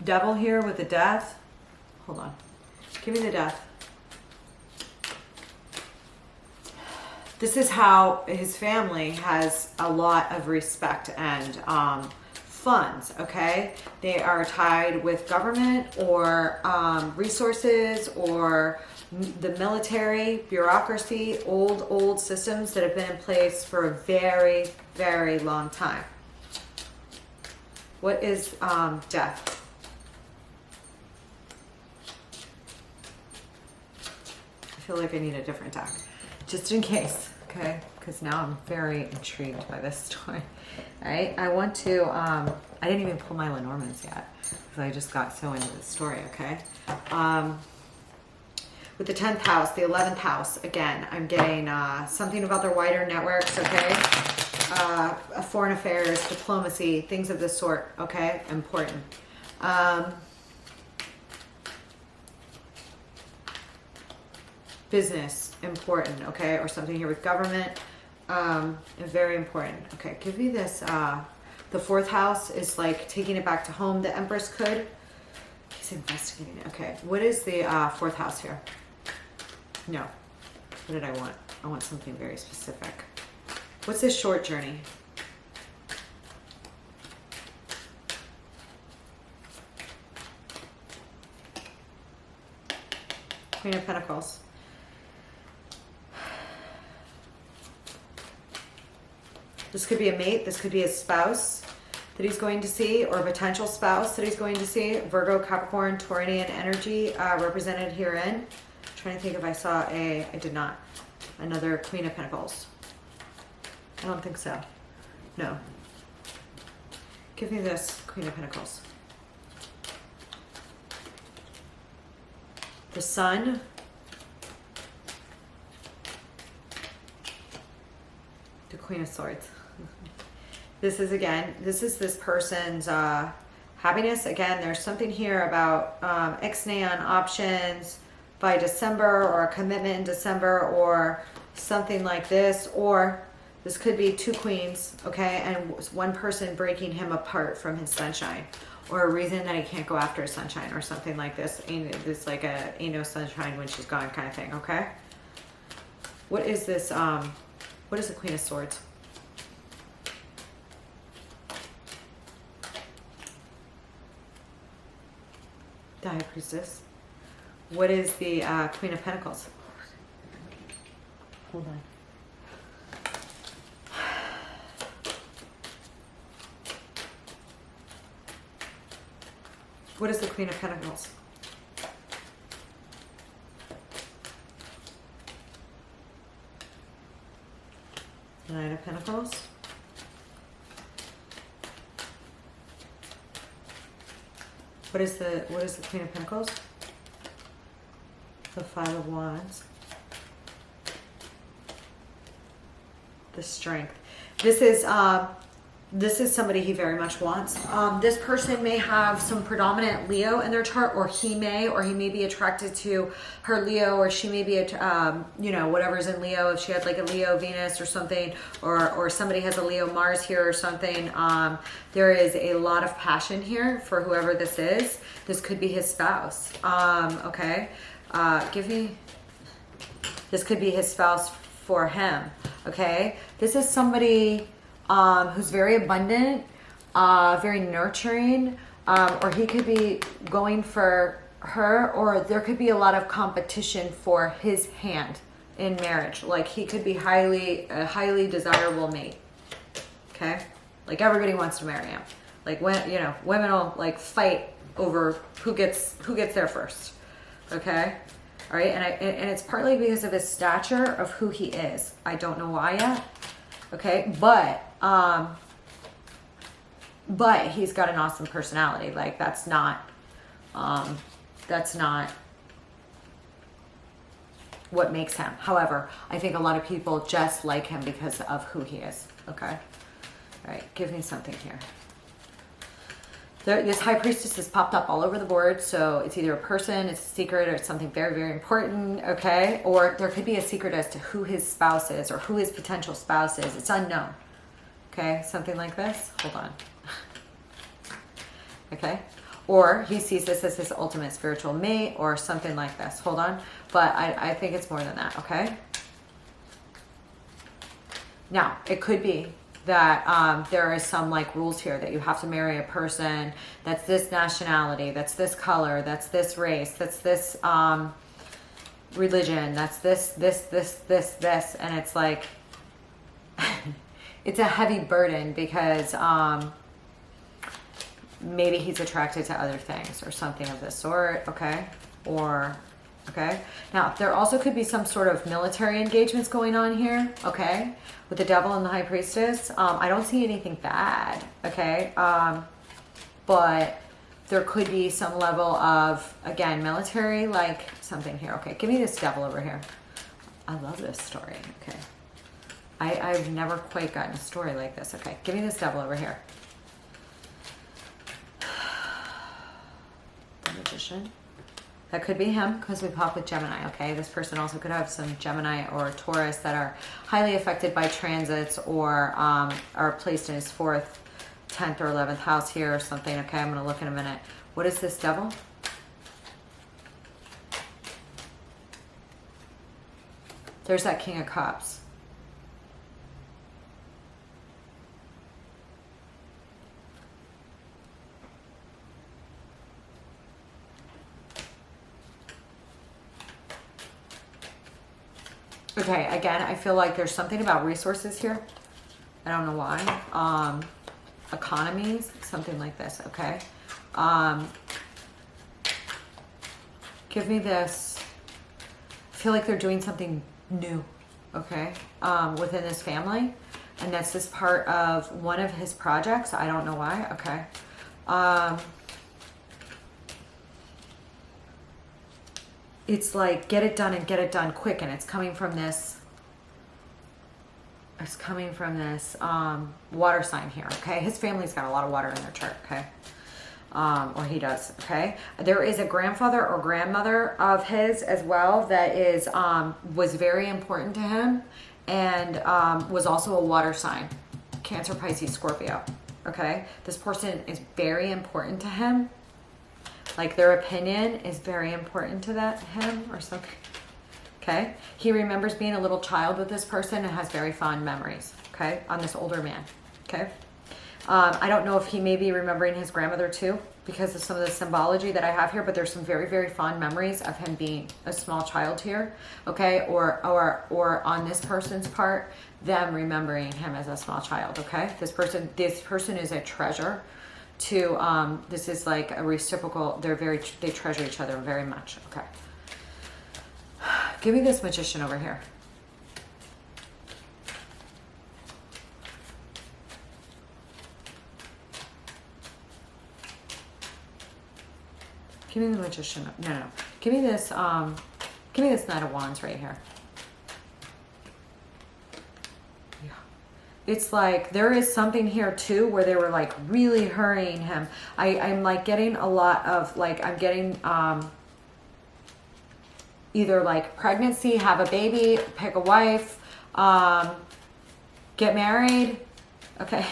devil here with the death. Hold on, give me the death. This is how his family has a lot of respect and funds, okay? They are tied with government or resources or the military, bureaucracy, old systems that have been in place for a very, very long time. What is death? I feel like I need a different deck, just in case, okay? Because now I'm very intrigued by this story. All right, I want to, I didn't even pull my Lenormands yet, because I just got so into the story, okay? With the 10th house, the 11th house, again, I'm getting something about their wider networks, okay? Foreign affairs, diplomacy, things of this sort, okay? Important. Business, important, okay? Or something here with government, very important. Okay, give me this. The 4th house is like taking it back to home. The Empress could. He's investigating it. Okay, what is the 4th house here? No. What did I want? I want something very specific. What's this short journey? Queen of Pentacles. This could be a mate. This could be a spouse that he's going to see, or a potential spouse that he's going to see. Virgo, Capricorn, Taurian energy represented herein. I'm trying to think if I saw I did not. Another Queen of Pentacles. I don't think so. No. Give me this Queen of Pentacles. The Sun. The Queen of Swords. This is this person's happiness. Again, there's something here about ixnay on options by December, or a commitment in December, or something like this. Or this could be two queens, okay, and one person breaking him apart from his sunshine, or a reason that he can't go after his sunshine, or something like this. This like a ain't no sunshine when she's gone kind of thing, okay? What is this? What is the Queen of Swords? The High Priestess. What is the Queen of Pentacles? Hold on. What is the Queen of Pentacles? The Nine of Pentacles. What is the Queen of Pentacles? The Five of Wands. The Strength. This is somebody he very much wants. This person may have some predominant Leo in their chart, or he may be attracted to her Leo, or she may be, you know, whatever's in Leo. If she had like a Leo Venus or something, or somebody has a Leo Mars here or something. There is a lot of passion here for whoever this is. This could be his spouse. Okay. This could be his spouse for him. Okay. This is somebody who's very abundant, very nurturing, or he could be going for her, or there could be a lot of competition for his hand in marriage. Like he could be a highly desirable mate. Okay, like everybody wants to marry him. Like when women will like fight over who gets there first. Okay, all right, and it's partly because of his stature of who he is. I don't know why yet. Okay, but he's got an awesome personality. Like that's not what makes him. However, I think a lot of people just like him because of who he is. Okay, all right, give me something here. This High Priestess has popped up all over the board, so it's either a person, it's a secret, or it's something very, very important, okay? Or there could be a secret as to who his spouse is, or who his potential spouse is. It's unknown, okay? Something like this. Hold on. Okay? Or he sees this as his ultimate spiritual mate, or something like this. Hold on. But I think it's more than that, okay? Now, it could be that there is some like rules here that you have to marry a person that's this nationality, that's this color, that's this race, that's this religion, that's this, and it's like it's a heavy burden because maybe he's attracted to other things or something of this sort, okay? Or okay, now there also could be some sort of military engagements going on here, okay, with the Devil and the High Priestess. I don't see anything bad, okay, but there could be some level of, again, military, like something here. Okay, give me this Devil over here. I love this story. Okay, I've never quite gotten a story like this. Okay, give me this Devil over here. The Magician. That could be him because we pop with Gemini, okay? This person also could have some Gemini or Taurus that are highly affected by transits, or are placed in his 4th, 10th, or 11th house here or something, okay? I'm going to look in a minute. What is this Devil? There's that King of Cups. Okay, again, I feel like there's something about resources here. I don't know why. Economies, something like this, okay? Give me this. I feel like they're doing something new, okay? Within this family. And that's just part of one of his projects. I don't know why, okay? It's like, get it done and get it done quick. And it's coming from this, water sign here, okay? His family's got a lot of water in their chart, okay? Or he does, okay? There is a grandfather or grandmother of his as well that is, was very important to him and was also a water sign, Cancer, Pisces, Scorpio, okay? This person is very important to him. Like their opinion is very important to him or something. Okay. He remembers being a little child with this person and has very fond memories. Okay. On this older man. Okay. I don't know if he may be remembering his grandmother too because of some of the symbology that I have here, but there's some very, very fond memories of him being a small child here. Okay. Or on this person's part, them remembering him as a small child. Okay. This person is a treasure to, this is like a reciprocal, they treasure each other very much. Okay. Give me this magician over here. Give me the magician. No. Give me this Knight of Wands right here. Yeah. It's like there is something here too where they were like really hurrying him. I'm like getting a lot of like, I'm getting either like pregnancy, have a baby, pick a wife, get married, okay,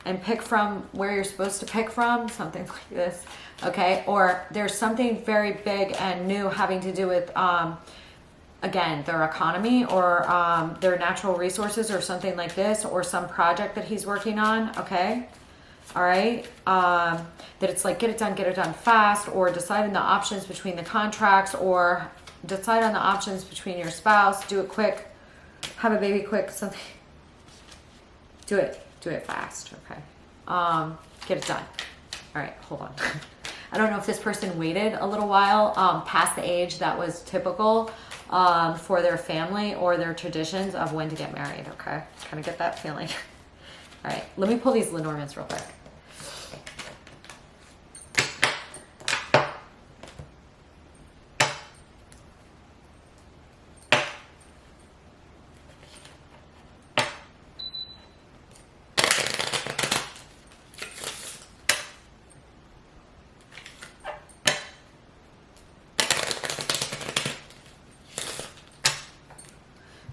and pick from where you're supposed to pick from, something like this, okay, or there's something very big and new having to do with, again, their economy or their natural resources or something like this, or some project that he's working on, okay, all right, that it's like get it done fast, or deciding the options between the contracts, or decide on the options between your spouse, do it quick, have a baby quick, something, do it fast, okay, get it done. All right, hold on. I don't know if this person waited a little while past the age that was typical for their family or their traditions of when to get married, okay? Kind of get that feeling. All right, let me pull these Lenormands real quick.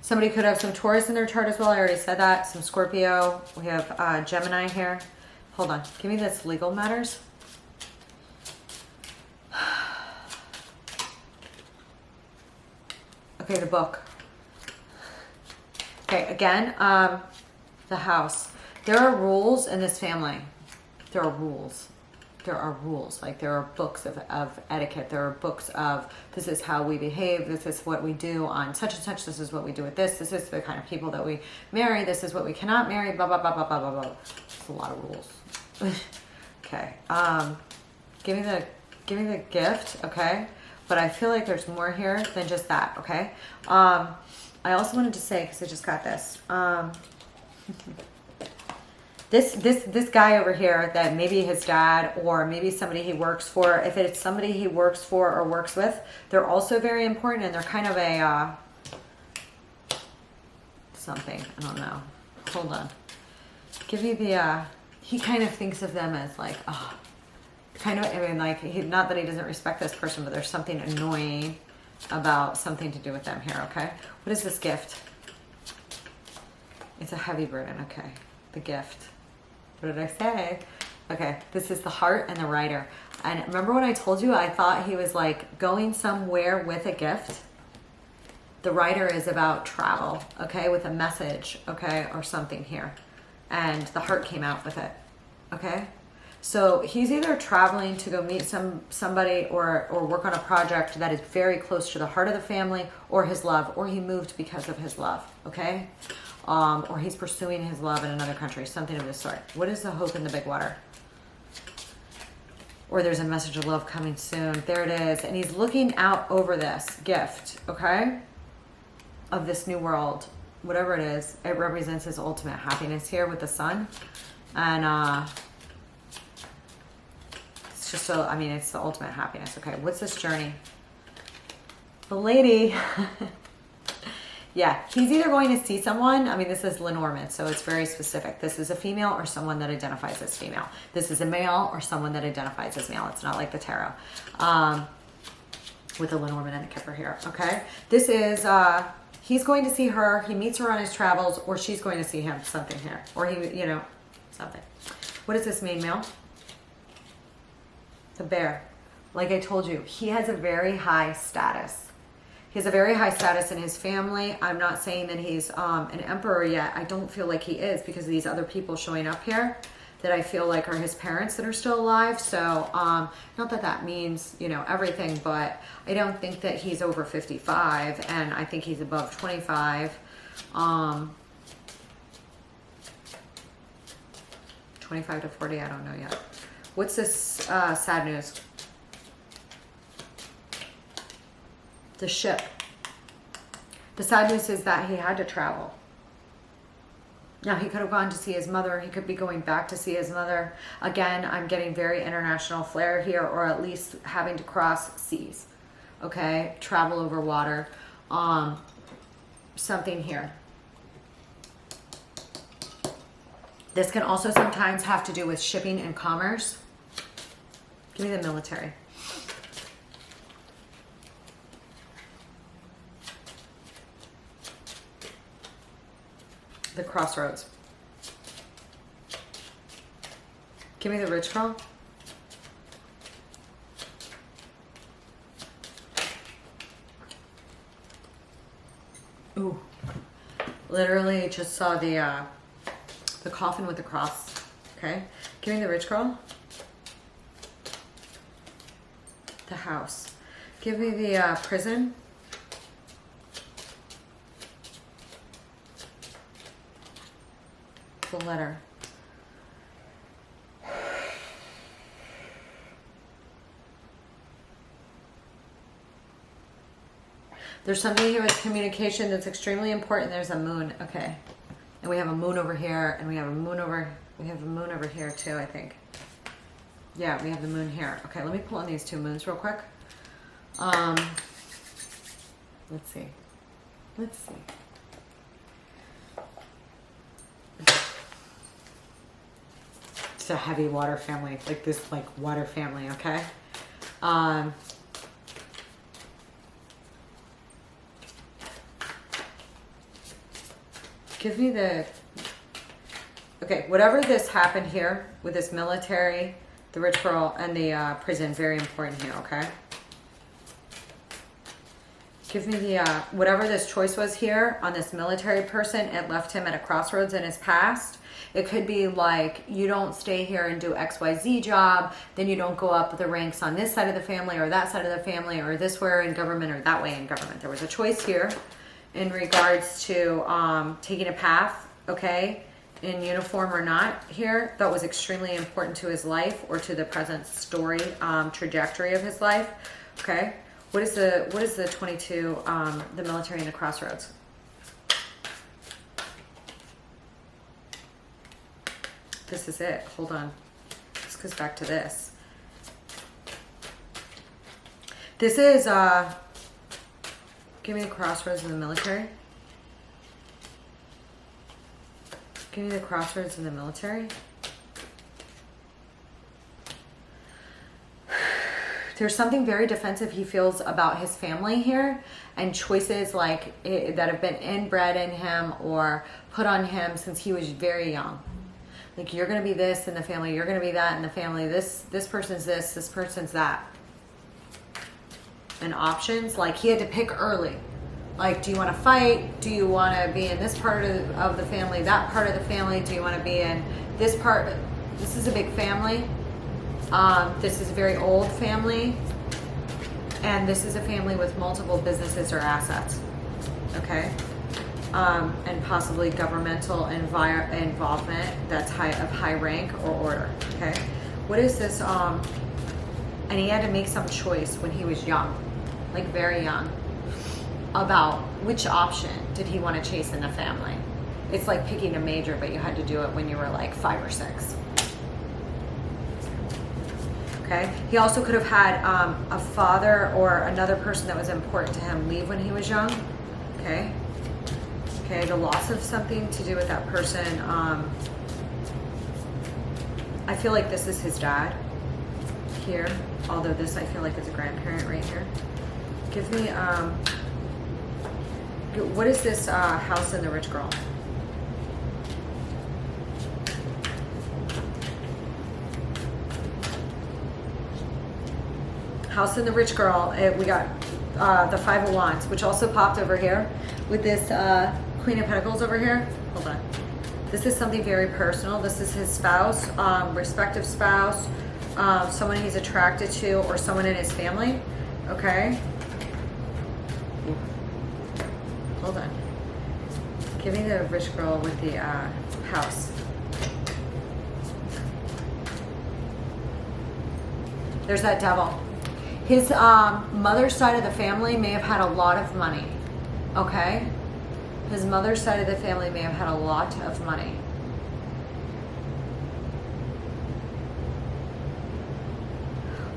Somebody could have some Taurus in their chart as well. I already said that. Some Scorpio. We have Gemini here. Hold on. Give me this legal matters. Okay, the book. Okay, again, the house. There are rules in this family. There are rules. There are rules. Like there are books of etiquette. There are books of this is how we behave. This is what we do on such and such. This is what we do with this. This is the kind of people that we marry. This is what we cannot marry. Blah, blah, blah, blah, blah, blah, blah. It's a lot of rules. Okay. Give me the gift. Okay. But I feel like there's more here than just that. Okay. I also wanted to say, because I just got this, this guy over here that maybe his dad or maybe somebody he works for, if it's somebody he works for or works with, they're also very important and they're kind of a, something, I don't know. Hold on. Give me the, he kind of thinks of them as like, kind of, I mean, like, not that he doesn't respect this person, but there's something annoying about something to do with them here, okay? What is this gift? It's a heavy burden, okay. The gift. What did I say? Okay, this is the heart and the rider. And remember when I told you I thought he was like going somewhere with a gift? The rider is about travel, okay, with a message, okay, or something here. And the heart came out with it, okay? So he's either traveling to go meet somebody or work on a project that is very close to the heart of the family or his love, or he moved because of his love, okay? Or he's pursuing his love in another country, something of this sort. What is the hope in the big water? Or there's a message of love coming soon. There it is. And he's looking out over this gift, okay, of this new world. Whatever it is, it represents his ultimate happiness here with the sun. And it's just so, I mean, it's the ultimate happiness. Okay, what's this journey? The lady, yeah, he's either going to see someone. I mean, this is Lenormand, so it's very specific. This is a female or someone that identifies as female. This is a male or someone that identifies as male. It's not like the tarot. With the Lenormand and the Kipper here, okay? This is, he's going to see her. He meets her on his travels, or she's going to see him, something here. Or he, you know, something. What is this main male? The bear. Like I told you, he has a very high status. He has a very high status in his family. I'm not saying that he's an emperor yet. I don't feel like he is because of these other people showing up here that I feel like are his parents that are still alive. So not that that means, you know, everything, but I don't think that he's over 55, and I think he's above 25. 25 to 40, I don't know yet. What's this sad news? The ship. The sad news is that he had to travel. Now, he could have gone to see his mother. He could be going back to see his mother. Again, I'm getting very international flair here, or at least having to cross seas. Okay? Travel over water. Something here. This can also sometimes have to do with shipping and commerce. Give me the military. The crossroads. Give me the rich girl. Ooh. Literally just saw the coffin with the cross. Okay. Give me the rich girl. The house. Give me the prison. The letter. There's something here with communication that's extremely important. There's a moon. Okay. And we have a moon over here, and we have a moon over here too, I think. Yeah, we have the moon here. Okay, let me pull on these two moons real quick. Let's see. Let's see. It's a heavy water family, like this, like water family, okay? Give me the, okay, whatever this happened here with this military, the rich girl, and the prison, very important here, okay? Give me the, whatever this choice was here on this military person, it left him at a crossroads in his past. It could be like, you don't stay here and do XYZ job, then you don't go up the ranks on this side of the family or that side of the family, or this way in government or that way in government. There was a choice here in regards to taking a path, okay, in uniform or not here, that was extremely important to his life or to the present story, trajectory of his life, okay? What is the 22, the military and the crossroads? This is it. Hold on. This goes back to this. This is, give me the crossroads in the military. Give me the crossroads in the military. There's something very defensive he feels about his family here, and choices like that have been inbred in him or put on him since he was very young. Like, you're going to be this in the family, you're going to be that in the family, this person's this person's that. And options, like he had to pick early. Like, do you want to fight? Do you want to be in this part of the family, that part of the family? Do you want to be in this part? This is a big family. This is a very old family, and this is a family with multiple businesses or assets, okay? And possibly governmental involvement that's of high rank or order, okay? What is this? And he had to make some choice when he was young, like very young, about which option did he want to chase in the family. It's like picking a major, but you had to do it when you were like 5 or 6. Okay. He also could have had a father or another person that was important to him leave when he was young. Okay. Okay. The loss of something to do with that person. I feel like this is his dad here, although this I feel like is a grandparent right here. Give me, what is this house in the rich girl? House in the rich girl. We got the 5 of Wands, which also popped over here with this Queen of Pentacles over here. Hold on. This is something very personal. This is his spouse, respective spouse, someone he's attracted to, or someone in his family. Okay. Hold on. Give me the rich girl with the house. There's that devil. His mother's side of the family may have had a lot of money, okay? His mother's side of the family may have had a lot of money.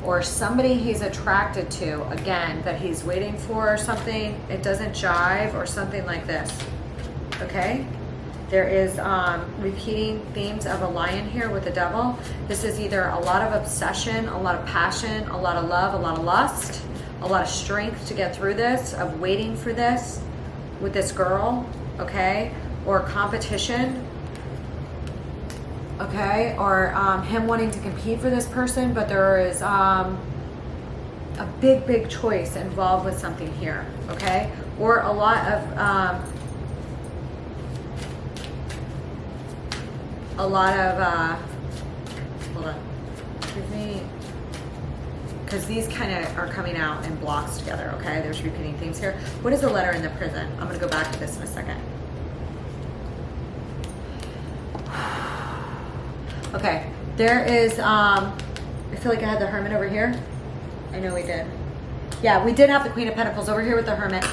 Or somebody he's attracted to, again, that he's waiting for or something, it doesn't jive, or something like this, okay? There is repeating themes of a lion here with the devil. This is either a lot of obsession, a lot of passion, a lot of love, a lot of lust, a lot of strength to get through this, of waiting for this with this girl, okay? Or competition, okay? Or him wanting to compete for this person, but there is a big, big choice involved with something here, okay? Or a lot of... hold on, give me, because these kind of are coming out in blocks together, okay? There's repeating themes here. What is the letter in the prison? I'm going to go back to this in a second. Okay, there is, I feel like I had the Hermit over here. I know we did. Yeah, we did have the Queen of Pentacles over here with the Hermit.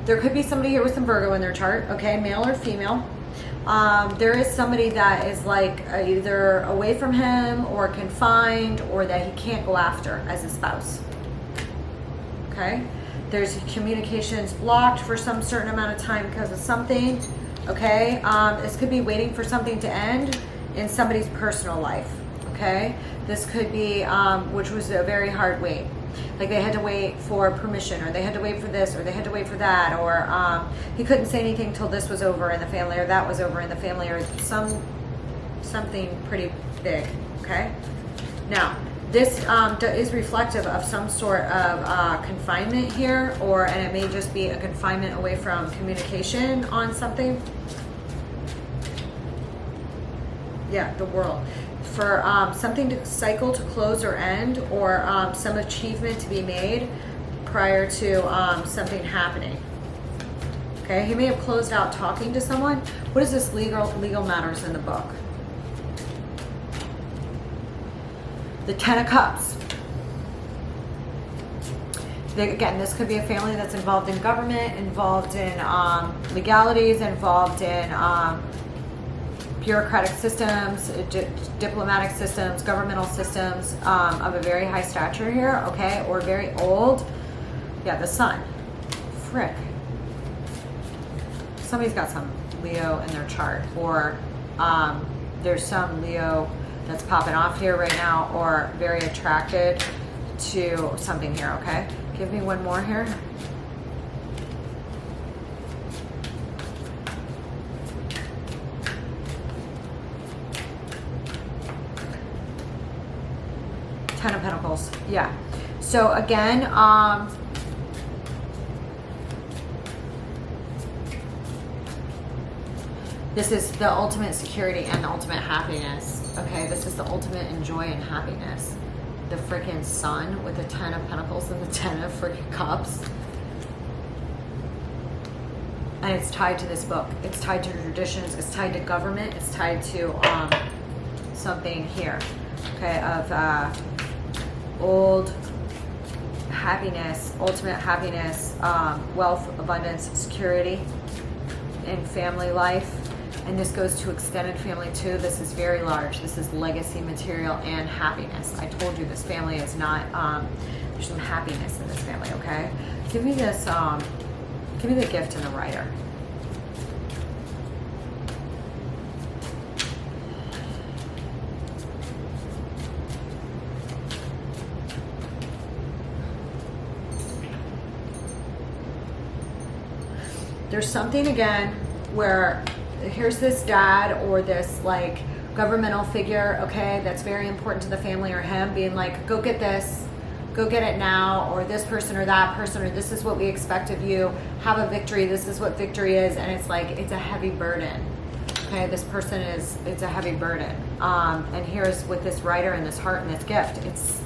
There could be somebody here with some Virgo in their chart, okay? Male or female. There is somebody that is like either away from him or confined, or that he can't go after as a spouse. Okay? There's communications blocked for some certain amount of time because of something. Okay? This could be waiting for something to end in somebody's personal life. Okay? This could be, which was a very hard wait. Like they had to wait for permission, or they had to wait for this, or they had to wait for that, or he couldn't say anything till this was over in the family, or that was over in the family, or something pretty big, okay? Now, this is reflective of some sort of confinement here, and it may just be a confinement away from communication on something. Yeah, the world. For something to cycle to close or end, or some achievement to be made prior to something happening. Okay, he may have closed out talking to someone. What is this legal matters in the book? The 10 of Cups. Again, this could be a family that's involved in government, involved in legalities, involved in bureaucratic systems, diplomatic systems, governmental systems of a very high stature here, okay, or very old. Yeah, the Sun. Frick. Somebody's got some Leo in their chart, or there's some Leo that's popping off here right now, or very attracted to something here, okay? Give me one more here. Ten of Pentacles, yeah. So again, this is the ultimate security and the ultimate happiness, Okay, this is the ultimate in joy and happiness. The freaking sun with the 10 of Pentacles and the 10 of freaking Cups. And it's tied to this book. It's tied to traditions. It's tied to government. It's tied to something here. Okay, of old happiness, ultimate happiness, wealth, abundance, security in family life. And this goes to extended family too. This is very large. This is legacy material and happiness. I told you this family is not, there's some happiness in this family, okay? Give me this, give me the gift and the writer. There's something again where here's this dad or this like governmental figure, okay, that's very important to the family or him being like, go get this, go get it now, or this person or that person, or this is what we expect of you, have a victory, this is what victory is. And it's like, it's a heavy burden. Okay, this person is, it's a heavy burden. And here's with this writer and this heart and this gift, it's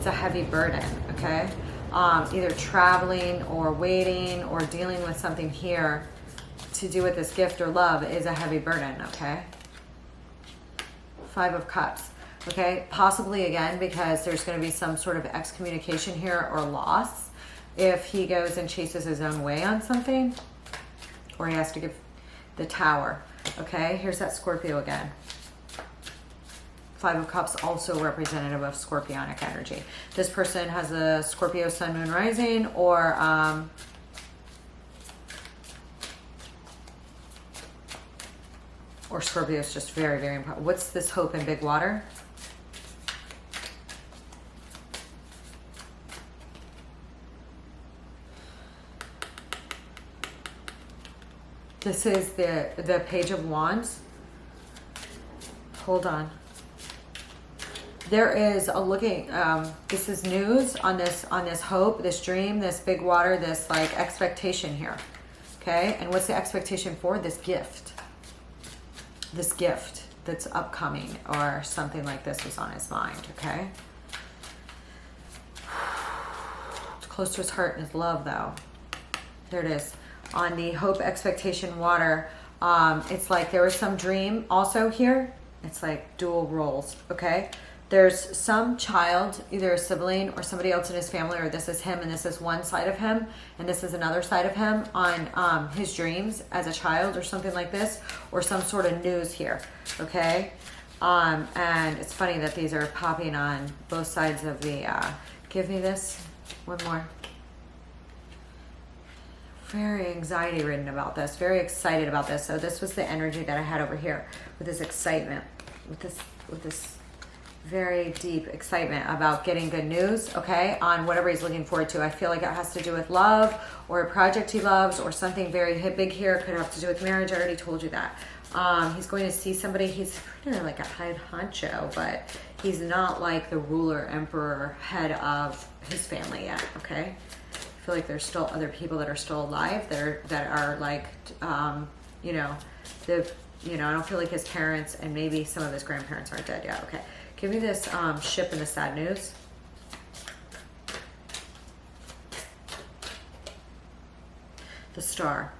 a heavy burden, okay? Either traveling or waiting or dealing with something here to do with this gift or love is a heavy burden, okay? 5 of Cups, okay? Possibly again, because there's going to be some sort of excommunication here or loss if he goes and chases his own way on something, or he has to give the Tower, okay? Here's that Scorpio again. 5 of Cups, also representative of Scorpionic energy. This person has a Scorpio Sun, Moon, Rising, or Scorpio is just very, very important. What's this hope in big water? This is the Page of Wands. Hold on. There is a looking, this is news on this hope, this dream, this big water, this like expectation here. Okay. And what's the expectation for? This gift that's upcoming, or something like this was on his mind. Okay. It's close to his heart and his love though. There it is. On the hope, expectation, water. It's like there was some dream also here. It's like dual roles. Okay. There's some child, either a sibling or somebody else in his family, or this is him and this is one side of him and this is another side of him on his dreams as a child or something like this, or some sort of news here, okay? And it's funny that these are popping on both sides of the, give me this, one more. Very anxiety ridden about this, very excited about this. So this was the energy that I had over here with this excitement, with this very deep excitement about getting good news, okay, on whatever he's looking forward to. I feel like it has to do with love or a project he loves or something very big here. Could have to do with marriage. I already told you that. He's going to see somebody. He's pretty like a head honcho, but he's not like the ruler, emperor, head of his family yet, okay? I feel like there's still other people that are still alive that are like, you know, I don't feel like his parents and maybe some of his grandparents aren't dead yet, okay? Give me this ship and the sad news. The Star.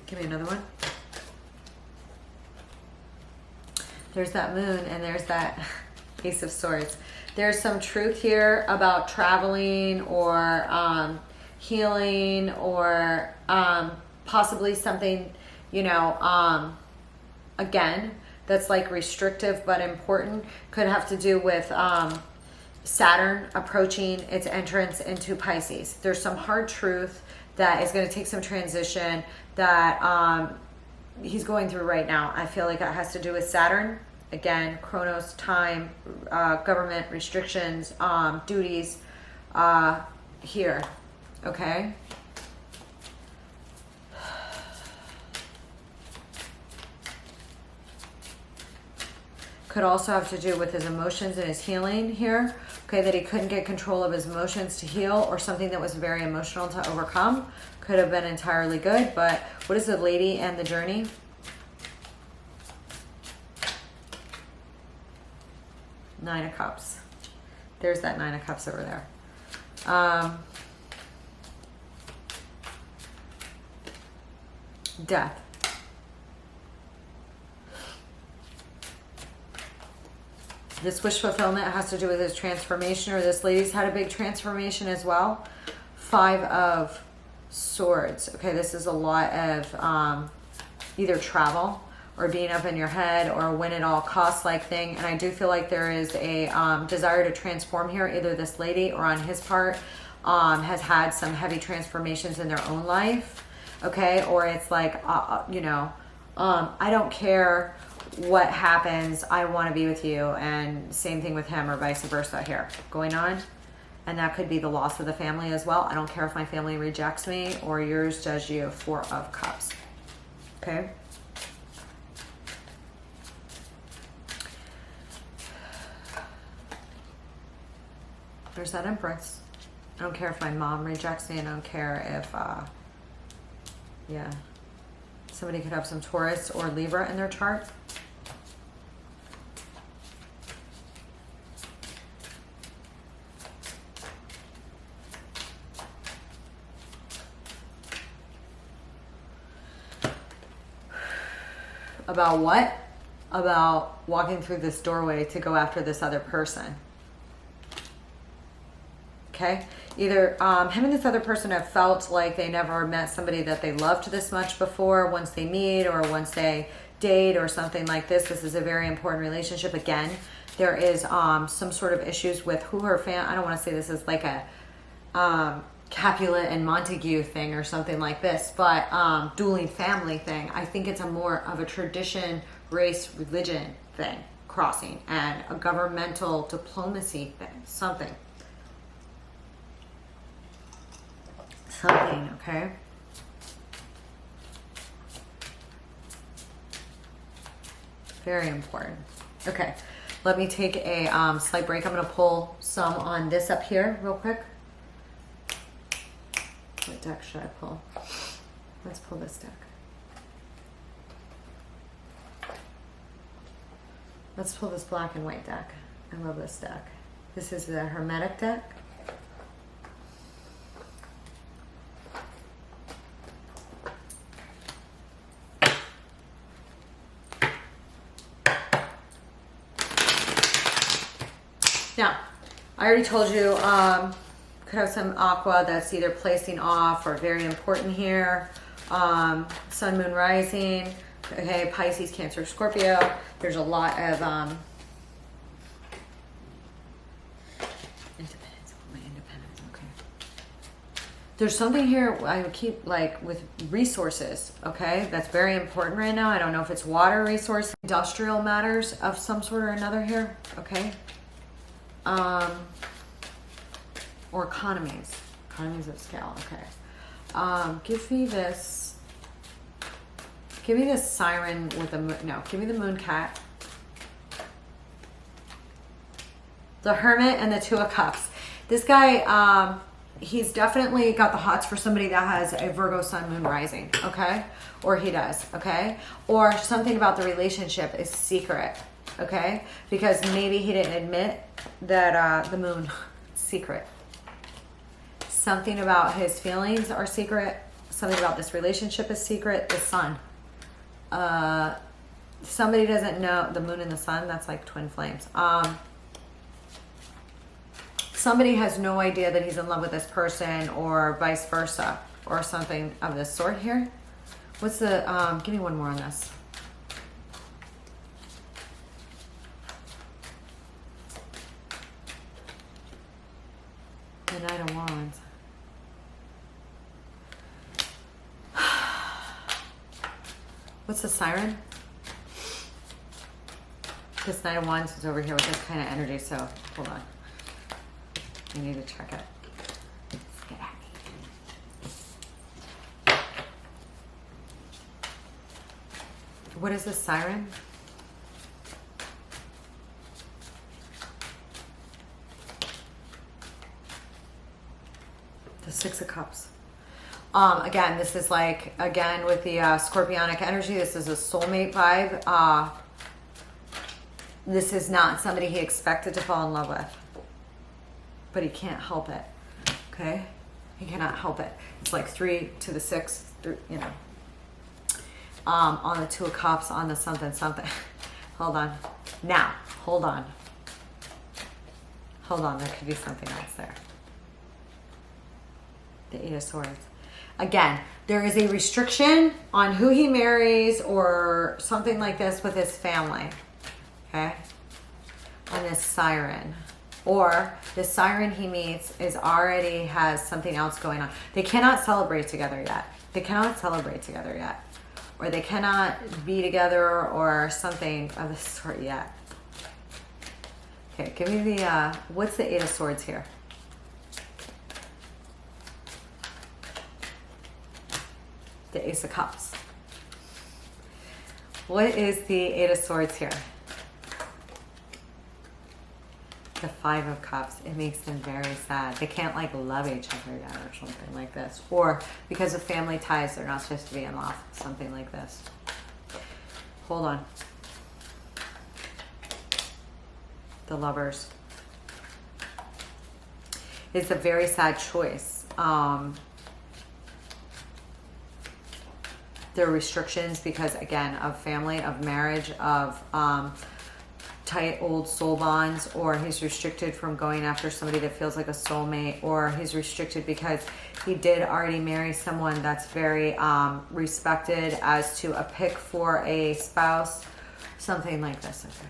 Give me another one. There's that moon and there's that Ace of Swords. There's some truth here about traveling or healing or possibly something, you know, again, that's like restrictive but important. Could have to do with Saturn approaching its entrance into Pisces. There's some hard truth that is going to take some transition that he's going through right now. I feel like it has to do with Saturn. Again, Chronos, time, government restrictions, duties here. Okay. Could also have to do with his emotions and his healing here. Okay, that he couldn't get control of his emotions to heal, or something that was very emotional to overcome. Could have been entirely good, but what is the Lady and the Journey? Nine of Cups. There's that Nine of Cups over there. Death. This wish fulfillment has to do with his transformation, or this lady's had a big transformation as well. Five of Swords. Okay, this is a lot of either travel or being up in your head or a win at all costs like thing. And I do feel like there is a desire to transform here. Either this lady or on his part has had some heavy transformations in their own life. Okay, or it's like, you know, I don't care what happens, I want to be with you, and same thing with him or vice versa here going on. And that could be the loss of the family as well. I don't care if my family rejects me or yours does you. Four of Cups. Okay. There's that Empress. I don't care if my mom rejects me, and I don't care if yeah, somebody could have some Taurus or Libra in their chart. About what? About walking through this doorway to go after this other person. Okay? Either him and this other person have felt like they never met somebody that they loved this much before, once they meet or once they date or something like this. This is a very important relationship. Again, there is some sort of issues with who her I don't want to say this is like a Capulet and Montague thing or something like this, but dueling family thing. I think it's a more of a tradition, race, religion thing crossing, and a governmental diplomacy thing, something, okay? Very important. Okay, let me take a slight break. I'm going to pull some on this up here real quick. What deck should I pull? Let's pull this deck. Let's pull this black and white deck. I love this deck. This is the Hermetic deck. Now, I already told you, could have some aqua that's either placing off or very important here. Sun, moon, rising. Okay, Pisces, Cancer, Scorpio. There's a lot of independence. My independence. Okay. There's something here I keep like with resources. Okay, that's very important right now. I don't know if it's water resource, industrial matters of some sort or another here. Okay. Or economies of scale. Okay. Give me this siren with a no, give me the moon cat, the hermit, and the Two of Cups. This guy, he's definitely got the hots for somebody that has a Virgo sun, moon, rising. Okay. Or he does. Okay. Or something about the relationship is secret. Okay. Because maybe he didn't admit that the moon secret. Something about his feelings are secret. Something about this relationship is secret. The sun. Somebody doesn't know the moon and the sun. That's like twin flames. Somebody has no idea that he's in love with this person, or vice versa, or something of this sort here. What's the? Give me one more on this. The Knight of Wands. What's the siren? This Knight of Wands is over here with this kind of energy, so hold on. I need to check it. Let's get at me. What is the siren? The Six of Cups. Again, this is like, again, with the scorpionic energy, this is a soulmate vibe. This is not somebody he expected to fall in love with, but he can't help it. Okay, he cannot help it. It's like 3 to the 6, you know. On the 2 of Cups, on the something. Hold on. Now, hold on. There could be something else there. The 8 of Swords. Again, there is a restriction on who he marries or something like this with his family. Okay? On this Siren. Or the Siren he meets already has something else going on. They cannot celebrate together yet. Or they cannot be together or something of this sort yet. Okay, give me the, what's the 8 of Swords here? The Ace of Cups. What is the 8 of Swords here? The 5 of Cups. It makes them very sad. They can't like love each other yet or something like this. Or because of family ties, they're not supposed to be in love. Something like this. Hold on. The Lovers. It's a very sad choice. There are restrictions because, again, of family, of marriage, of tight old soul bonds, or he's restricted from going after somebody that feels like a soulmate, or he's restricted because he did already marry someone that's very respected as to a pick for a spouse, something like this. Okay.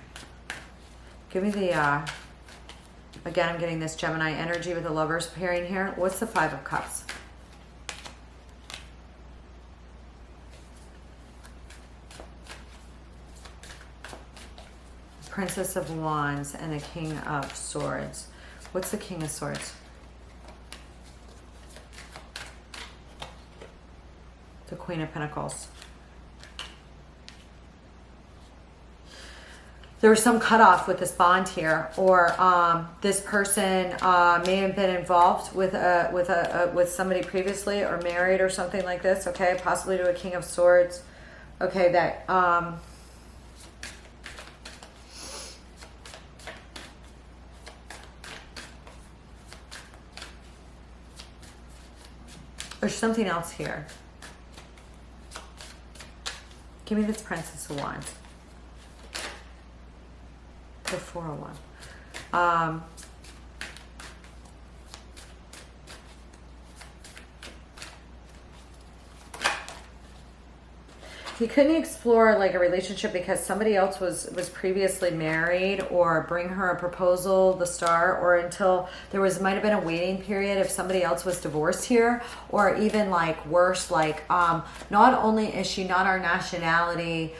Give me the, again, I'm getting this Gemini energy with the Lovers appearing here. What's the 5 of Cups? Princess of Wands and the King of Swords. What's the King of Swords? The Queen of Pentacles. There was some cutoff with this bond here, or this person may have been involved with somebody previously, or married, or something like this. Okay, possibly to a King of Swords. Okay, that there's something else here. Give me this Princess of Wands. The 4 of Wands. He couldn't explore like a relationship because somebody else was previously married, or bring her a proposal, the Star, or until there might have been a waiting period if somebody else was divorced here, or even like worse, like not only is she not our nationality,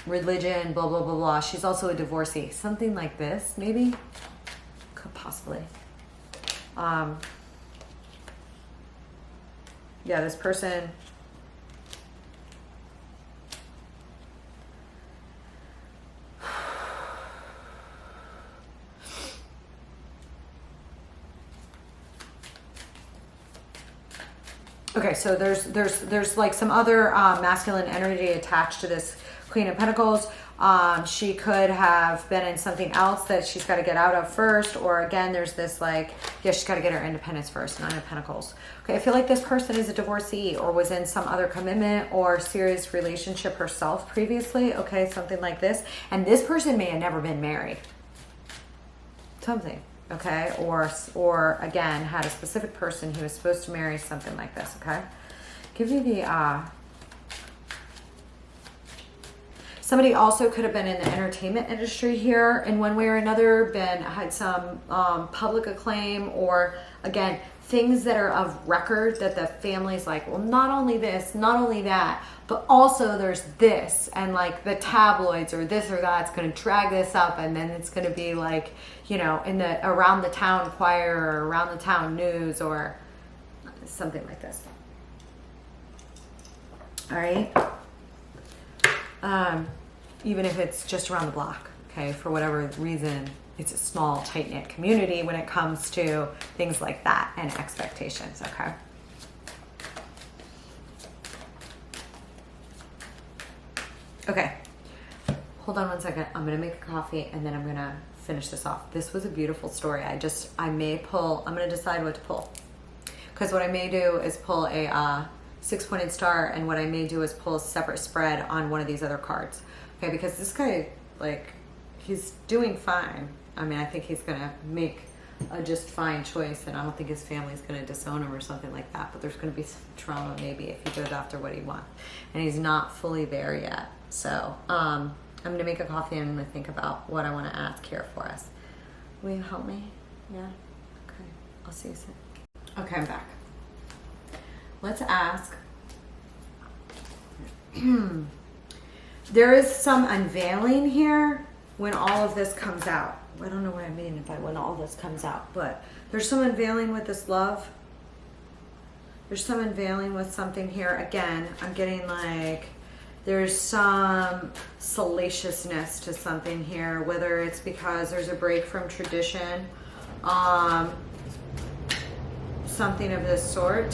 religion, blah blah blah blah, she's also a divorcee, something like this, maybe, could possibly. Yeah, this person. Okay, so there's like some other masculine energy attached to this Queen of Pentacles. She could have been in something else that she's got to get out of first, or again, there's this like, yeah, she's got to get her independence first. 9 of Pentacles. Okay, I feel like this person is a divorcee, or was in some other commitment or serious relationship herself previously. Okay, something like this. And this person may have never been married. Something. Okay, or again, had a specific person he was supposed to marry, something like this. Okay, give me the somebody also could have been in the entertainment industry here in one way or another, had some public acclaim, or again, things that are of record that the family's like, well, not only this, not only that, but also there's this, and like the tabloids or this or that's going to drag this up, and then it's going to be like, you know, in the around the town choir, or around the town news, or something like this. All right. Even if it's just around the block, okay, for whatever reason, it's a small, tight-knit community when it comes to things like that and expectations, okay? Okay, hold Hold on one second. I'm going to make a coffee and then I'm going to finish this off. This was a beautiful story. I may pull, I'm going to decide what to pull. Because what I may do is pull a 6-pointed star, and what I may do is pull a separate spread on one of these other cards. Okay, because this guy, like, he's doing fine. I mean, I think he's going to make a just fine choice, and I don't think his family's going to disown him or something like that, but there's going to be some trauma maybe if he goes after what he wants. And he's not fully there yet. So I'm going to make a coffee and I'm going to think about what I want to ask here for us. Will you help me? Yeah? Okay. I'll see you soon. Okay, I'm back. Let's ask. There is some unveiling here when all of this comes out. I don't know what I mean by when all this comes out, but there's some unveiling with this love. There's some unveiling with something here. Again, I'm getting like there's some salaciousness to something here, whether it's because there's a break from tradition, something of this sort.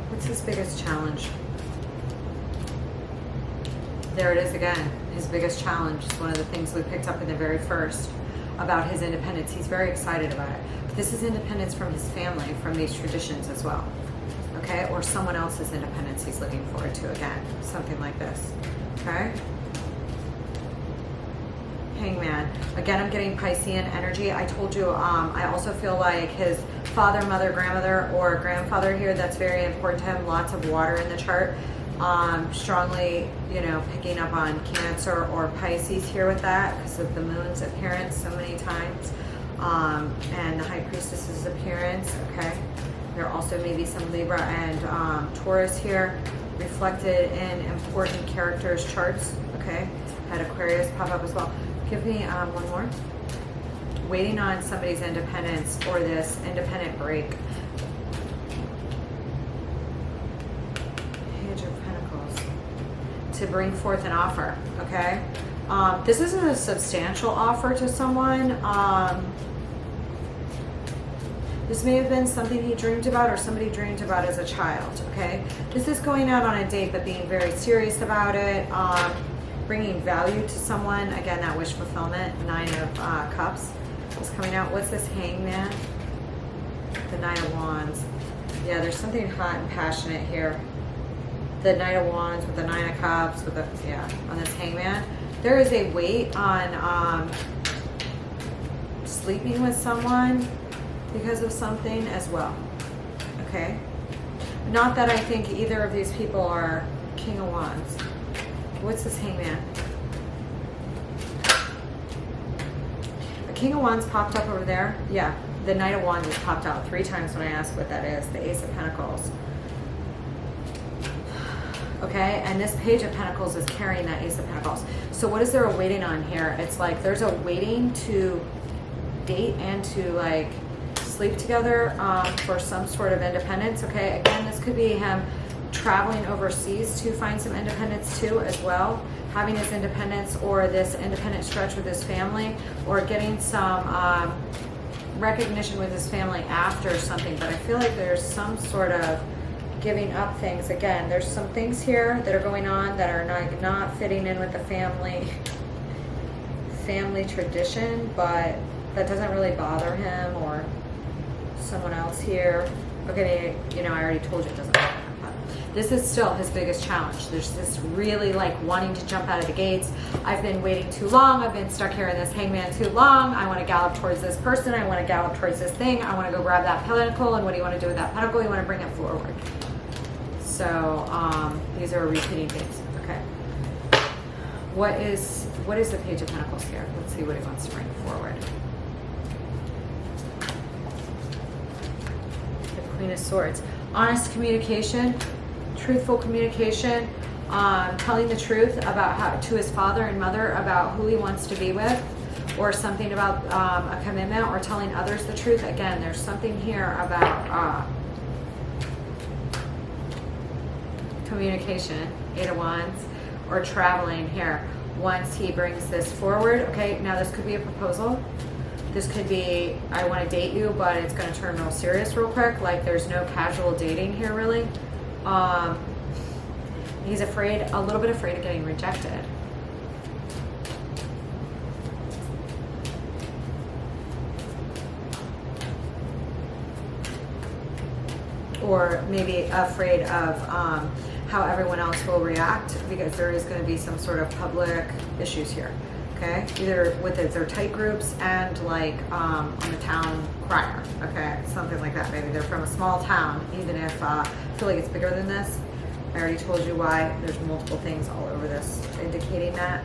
What's his biggest challenge? There it is again. His biggest challenge is one of the things we picked up in the very first about his independence. He's very excited about it. But this is independence from his family, from these traditions as well. Okay? Or someone else's independence he's looking forward to again. Something like this. Okay? Hangman. Again, I'm getting Piscean energy. I told you, I also feel like his father, mother, grandmother, or grandfather here, that's very important to him. Lots of water in the chart. Strongly, you know, picking up on Cancer or Pisces here with that because of the moon's appearance so many times. And the High Priestess's appearance, okay? There also may be some Libra and Taurus here reflected in important characters' charts, okay? Had Aquarius pop up as well. Give me one more. Waiting on somebody's independence or this independent break. Page of Pentacles. To bring forth an offer, okay? This isn't a substantial offer to someone. This may have been something he dreamed about or somebody dreamed about as a child, okay? This is going out on a date but being very serious about it. Bringing value to someone. Again, that wish fulfillment. 9 of Cups is coming out. What's this Hangman? The Knight of Wands. Yeah, there's something hot and passionate here. The Knight of Wands with the 9 of Cups with the, yeah, on this Hangman. There is a weight on sleeping with someone because of something as well. Okay? Not that I think either of these people are King of Wands. What's this Hangman? A King of Wands popped up over there. Yeah, the Knight of Wands has popped out 3 times when I asked what that is. The Ace of Pentacles. Okay, and this Page of Pentacles is carrying that Ace of Pentacles. So what is there a waiting on here? It's like there's a waiting to date and to like sleep together for some sort of independence. Okay, again, this could be him traveling overseas to find some independence too as well, having his independence or this independent stretch with his family, or getting some recognition with his family after something. But I feel like there's some sort of giving up things. Again, there's some things here that are going on that are not fitting in with the family tradition, but that doesn't really bother him or someone else here. Okay, you know, I already told you it doesn't bother him. This is still his biggest challenge. There's this really like wanting to jump out of the gates. I've been waiting too long. I've been stuck here in this Hangman too long. I want to gallop towards this person. I want to gallop towards this thing. I want to go grab that pentacle. And what do you want to do with that pentacle? You want to bring it forward. So these are repeating things. Okay. What is the Page of Pentacles here? Let's see what he wants to bring forward. The Queen of Swords. Honest communication. Truthful communication, telling the truth about to his father and mother about who he wants to be with, or something about a commitment, or telling others the truth. Again, there's something here about communication, 8 of Wands, or traveling here. once he brings this forward. Okay, now this could be a proposal. This could be, I want to date you, but it's going to turn real serious real quick. Like there's no casual dating here really. He's afraid, a little bit afraid of getting rejected. Or maybe afraid of how everyone else will react, because there is going to be some sort of public issues here. Okay, either with their tight groups and like on the town crier. Okay, something like that. Maybe they're from a small town, even if I feel like it's bigger than this. I already told you why. There's multiple things all over this indicating that.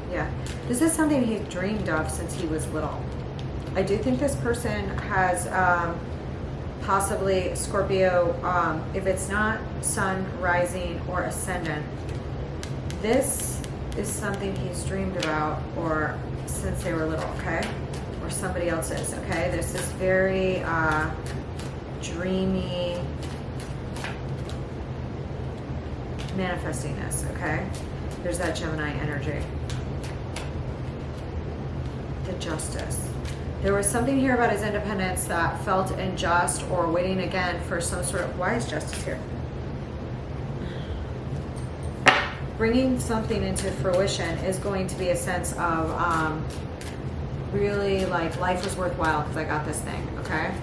Yeah, this is something he dreamed of since he was little. I do think this person has possibly Scorpio, if it's not sun, rising, or ascendant. This is something he's dreamed about or since they were little, okay? Or somebody else's, okay? This is very dreamy, manifesting this, okay? There's that Gemini energy. The Justice. There was something here about his independence that felt unjust or waiting again for some sort of, why is Justice here? Bringing something into fruition is going to be a sense of really like life was worthwhile because I got this thing, okay?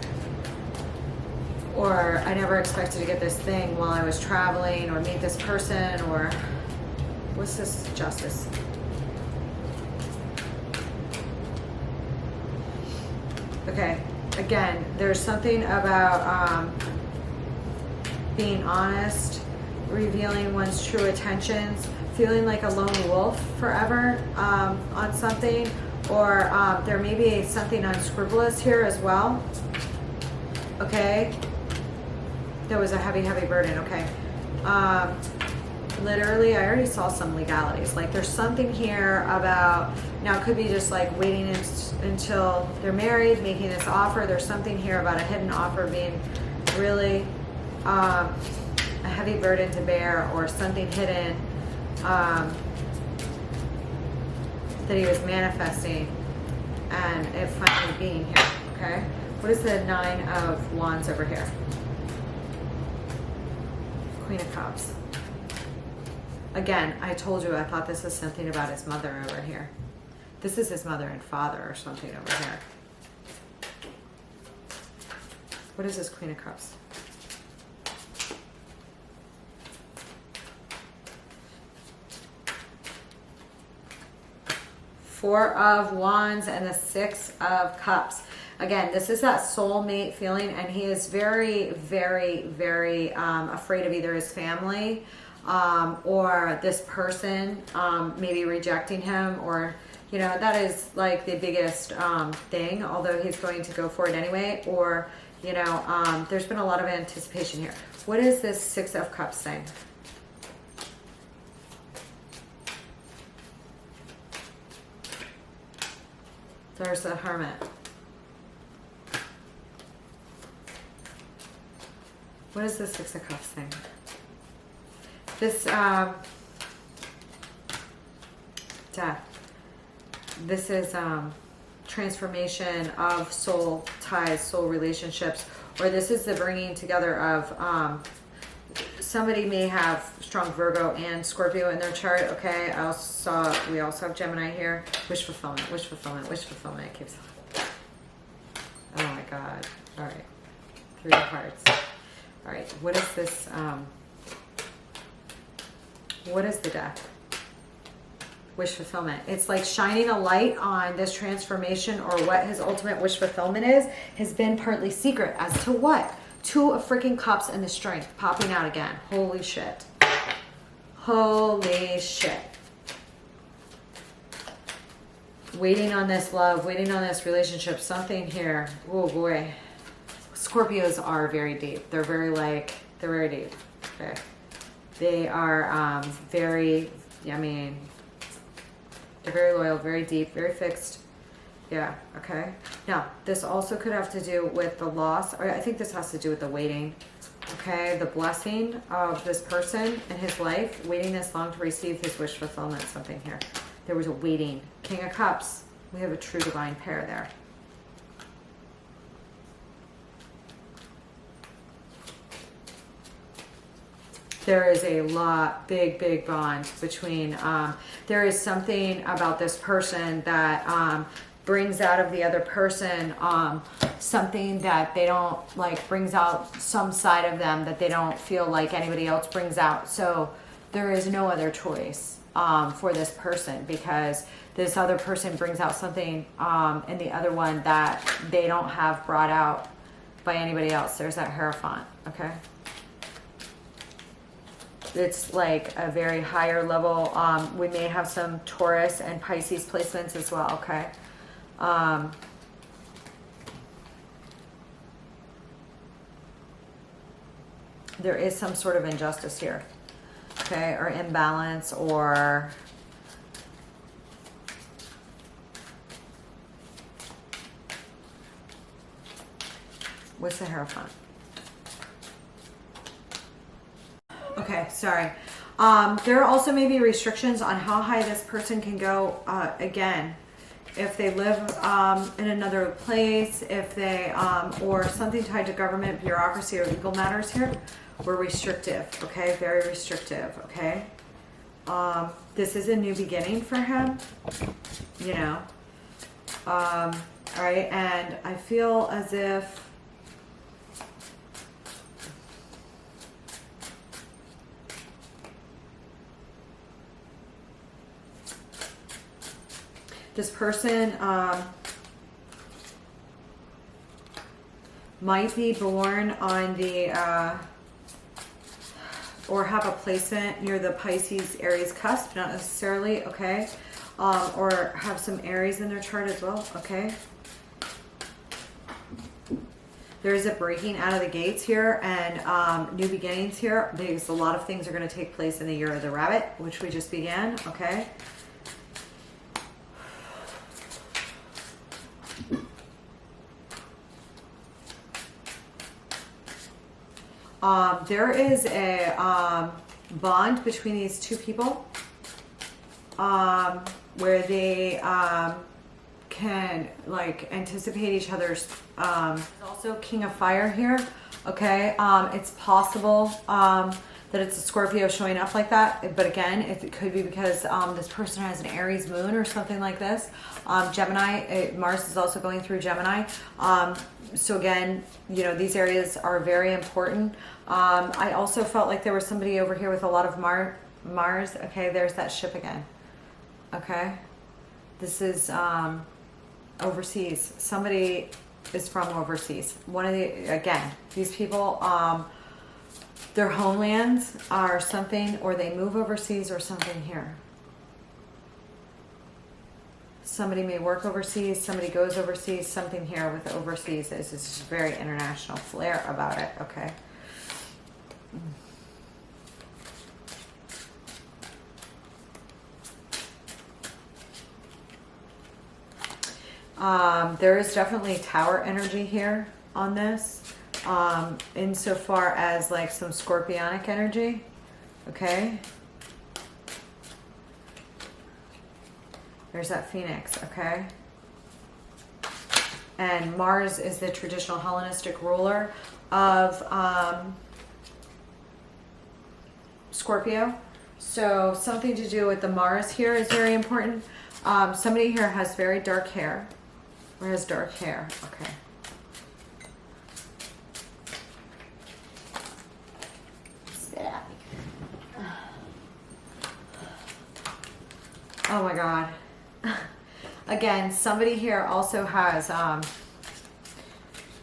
Or I never expected to get this thing while I was traveling or meet this person, or what's this Justice? Okay, again, there's something about being honest, revealing one's true intentions, feeling like a lone wolf forever on something, or there may be something unscrupulous here as well. Okay, there was a heavy, heavy burden. Okay, literally, I already saw some legalities. Like there's something here about, now it could be just like waiting until they're married, making this offer. There's something here about a hidden offer being really a heavy burden to bear, or something hidden that he was manifesting and it finally being here. Okay, what is the Nine of Wands over here? Queen of Cups. Again, I told you I thought this was something about his mother over here. This is his mother and father or something over here. What is this Queen of Cups? Four of Wands and the Six of Cups. Again, this is that soulmate feeling, and he is very, very, very afraid of either his family or this person maybe rejecting him, or, you know, that is like the biggest thing, although he's going to go for it anyway, or, you know, there's been a lot of anticipation here. What is this Six of Cups saying? There's the Hermit. What is the Six of Cups thing? This death. This is transformation of soul ties, soul relationships, or this is the bringing together of somebody may have strong Virgo and Scorpio in their chart. Okay, we also have Gemini here. Wish fulfillment, wish fulfillment, wish fulfillment. It keeps. Oh my God! All right, Three of Hearts. All right, what is this? What is the Death? Wish fulfillment. It's like shining a light on this transformation, or what his ultimate wish fulfillment is, has been partly secret as to what. Two of freaking Cups and the Strength popping out again. Holy shit. Holy shit. Waiting on this love, waiting on this relationship, something here. Oh boy. Scorpios are very deep. They're very deep. Okay. They are very, I mean, they're very loyal, very deep, very fixed. Yeah, okay. Now, this also could have to do with the loss, or I think this has to do with the waiting. Okay, the blessing of this person in his life, waiting this long to receive his wish fulfillment, something here. There was a waiting. King of Cups. We have a true divine pair there. There is a big bond between, there is something about this person that brings out of the other person something that they don't like, brings out some side of them that they don't feel like anybody else brings out. So there is no other choice for this person, because this other person brings out something in the other one that they don't have brought out by anybody else. There's that Hierophant, okay? It's like a very higher level. We may have some Taurus and Pisces placements as well, okay? There is some sort of injustice here, okay? Or imbalance, or what's the Hierophant? Okay, sorry. There also may be restrictions on how high this person can go. Again, if they live in another place, if they, or something tied to government, bureaucracy, or legal matters here, we're restrictive, okay? Very restrictive, okay? This is a new beginning for him, you know? All right, and I feel as if this person might be born on the, or have a placement near the Pisces Aries cusp, not necessarily, okay? Or have some Aries in their chart as well, okay? There's a breaking out of the gates here and new beginnings here, because a lot of things are going to take place in the year of the rabbit, which we just began, okay? There is a bond between these two people where they can like anticipate each other's. There's also King of Fire here. Okay, it's possible that it's a Scorpio showing up like that, but again, it could be because this person has an Aries moon or something like this. Gemini, Mars is also going through Gemini. So again, you know, these areas are very important. I also felt like there was somebody over here with a lot of Mars. Okay, there's that ship again. Okay, this is overseas. Somebody is from overseas. One of the, again, these people, their homelands are something, or they move overseas or something here. Somebody may work overseas, somebody goes overseas, something here with overseas. This is very international flair about it, okay? There is definitely tower energy here on this, insofar as like some scorpionic energy, okay? There's that Phoenix, okay? And Mars is the traditional Hellenistic ruler of Scorpio. So something to do with the Mars here is very important. Somebody here has very dark hair, or has dark hair, okay. Spit at me. Oh my God. Again, somebody here also has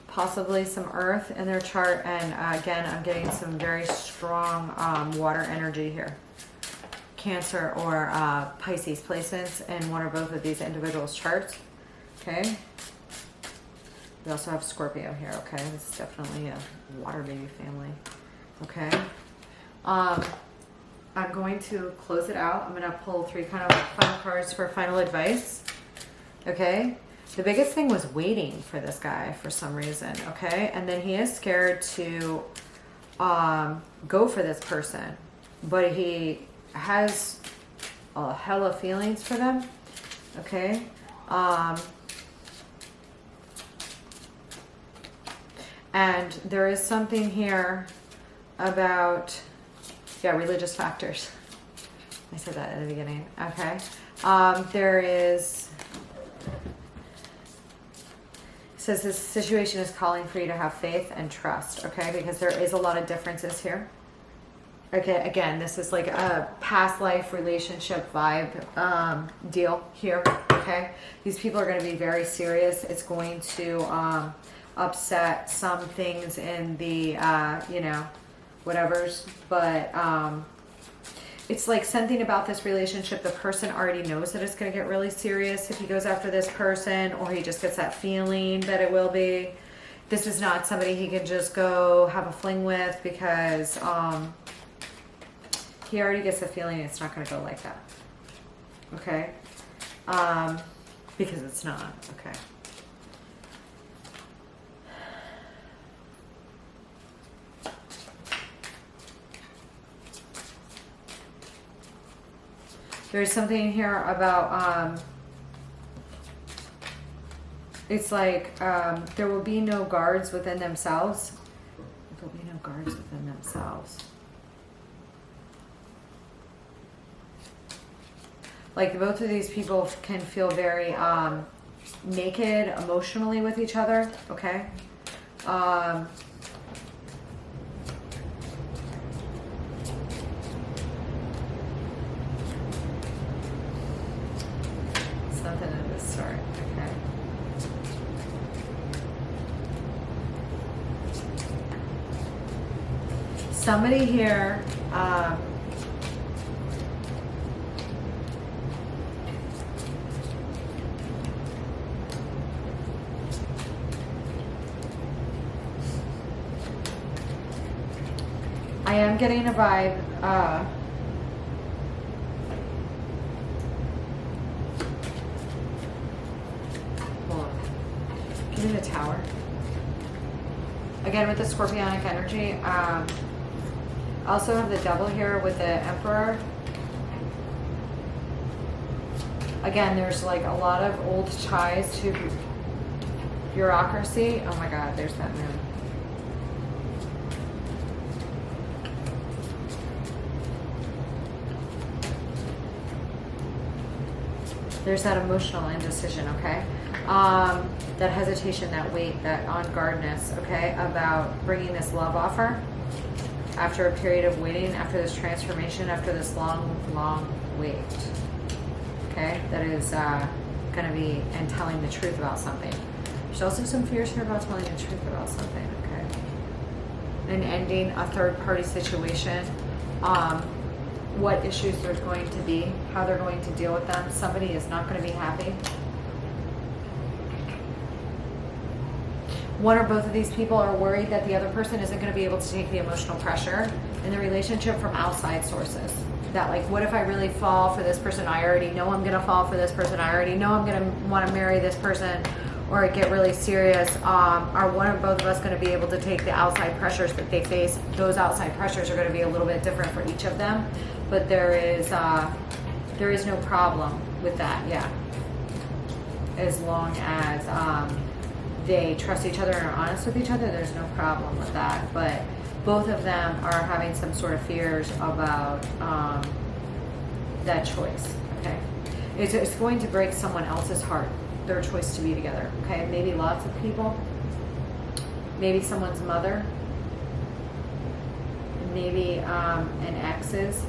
possibly some earth in their chart, and again, I'm getting some very strong water energy here. Cancer or Pisces placements in one or both of these individuals' charts. Okay. We also have Scorpio here. Okay, this is definitely a water baby family. Okay. I'm going to close it out. I'm going to pull 3 kind of final cards for final advice. Okay. The biggest thing was waiting for this guy for some reason. Okay. And then he is scared to go for this person, but he has a hell of feelings for them. Okay. And there is something here about, yeah, religious factors. I said that at the beginning. Okay. There is, it says this situation is calling for you to have faith and trust. Okay. Because there is a lot of differences here. Okay. Again, this is like a past life relationship vibe deal here. Okay. These people are going to be very serious. It's going to upset some things in the, you know, whatevers. But it's like something about this relationship. The person already knows that it's going to get really serious if he goes after this person, or he just gets that feeling that it will be. This is not somebody he can just go have a fling with, because he already gets the feeling it's not going to go like that. Okay? Because it's not. Okay. There's something here about, it's like there will be no guards within themselves. There will be no guards within themselves. Like both of these people can feel very naked emotionally with each other. Okay. Something of this sort. Okay. Somebody here. I am getting a vibe. Hold on. Give me the Tower. Again, with the Scorpionic energy. I also have the Devil here with the Emperor. Again, there's like a lot of old ties to bureaucracy. Oh my God, there's that moon. There's that emotional indecision, okay? That hesitation, that weight, that on-guardness, okay? About bringing this love offer after a period of waiting, after this transformation, after this long, long wait, okay? That is going to be, and telling the truth about something. There's also some fears here about telling the truth about something, okay? And ending a third-party situation. What issues there's going to be, how they're going to deal with them. Somebody is not going to be happy. One or both of these people are worried that the other person isn't going to be able to take the emotional pressure in the relationship from outside sources. That like, what if I really fall for this person? I already know I'm going to fall for this person. I already know I'm going to want to marry this person, or get really serious. Are one or both of us going to be able to take the outside pressures that they face? Those outside pressures are going to be a little bit different for each of them. But there is no problem with that, yeah. As long as they trust each other and are honest with each other, there's no problem with that. But both of them are having some sort of fears about that choice, okay? It's going to break someone else's heart, their choice to be together, okay? Maybe lots of people, maybe someone's mother, maybe an ex's.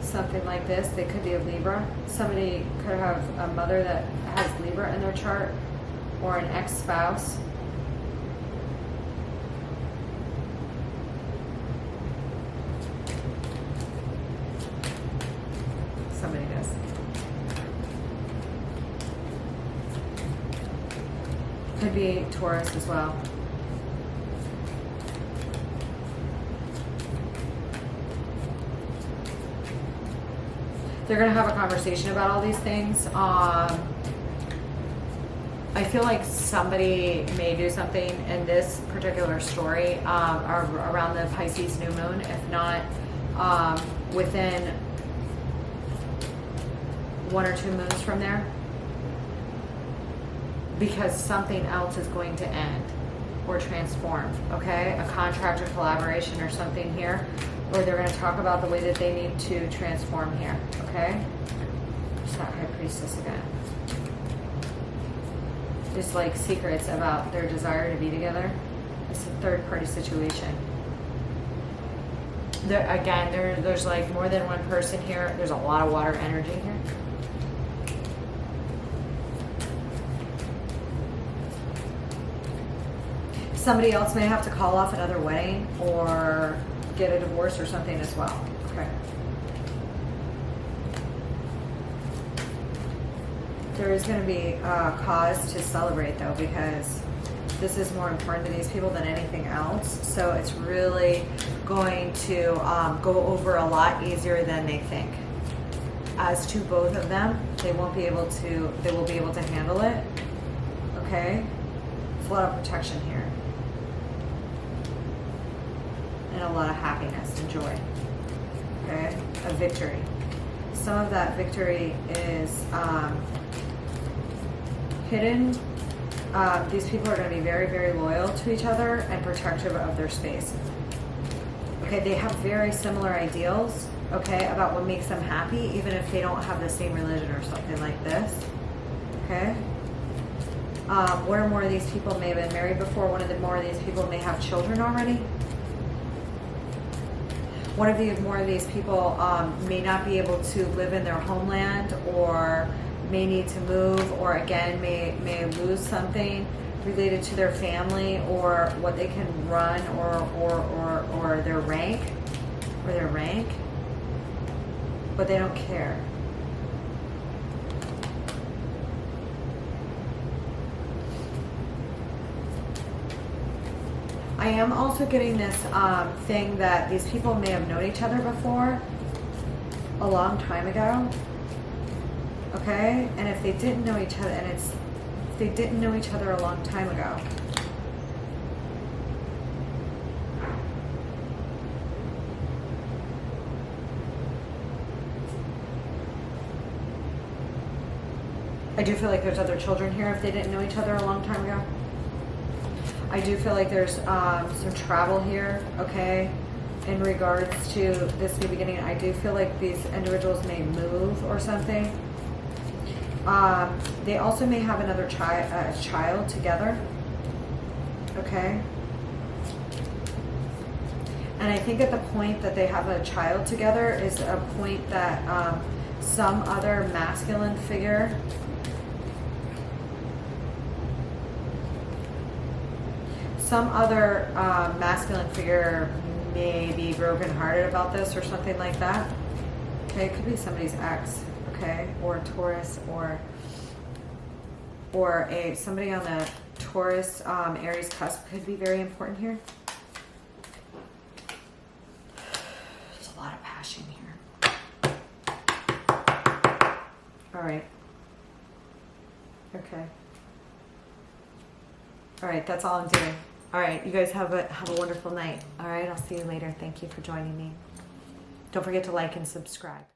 Something like this. They could be a Libra. Somebody could have a mother that has Libra in their chart, or an ex-spouse. Somebody does. Could be Taurus as well. They're going to have a conversation about all these things. I feel like somebody may do something in this particular story around the Pisces new moon, if not within 1 or 2 moons from there, because something else is going to end or transform, okay? A contract or collaboration or something here, or they're going to talk about the way that they need to transform here, okay? It's not High Priestess again. Just like secrets about their desire to be together. It's a third-party situation. There's like more than one person here. There's a lot of water energy here. Somebody else may have to call off another wedding or get a divorce or something as well. Okay. There is going to be a cause to celebrate though, because this is more important to these people than anything else. So it's really going to go over a lot easier than they think. As to both of them, they will be able to handle it. Okay. There's a lot of protection here. And a lot of happiness and joy. Okay. A victory. Some of that victory is hidden. These people are going to be very, very loyal to each other and protective of their space. Okay, they have very similar ideals, okay, about what makes them happy, even if they don't have the same religion or something like this. Okay. One or more of these people may have been married before. One of the more of these people may have children already. One of the more of these people may not be able to live in their homeland, or may need to move, or again may lose something related to their family or what they can run, or their rank, but they don't care. I am also getting this thing that these people may have known each other before a long time ago. Okay, and if they didn't know each other, if they didn't know each other a long time ago, I do feel like there's other children here if they didn't know each other a long time ago. I do feel like there's some travel here, okay, in regards to this new beginning. I do feel like these individuals may move or something. They also may have another child together, okay? And I think at the point that they have a child together is a point that some other masculine figure may be brokenhearted about this or something like that. Okay, it could be somebody's ex, okay, or Taurus, or somebody on the Taurus Aries cusp could be very important here. There's a lot of passion here. All right. Okay. All right, that's all I'm doing. All right, you guys have a wonderful night. All right, I'll see you later. Thank you for joining me. Don't forget to like and subscribe.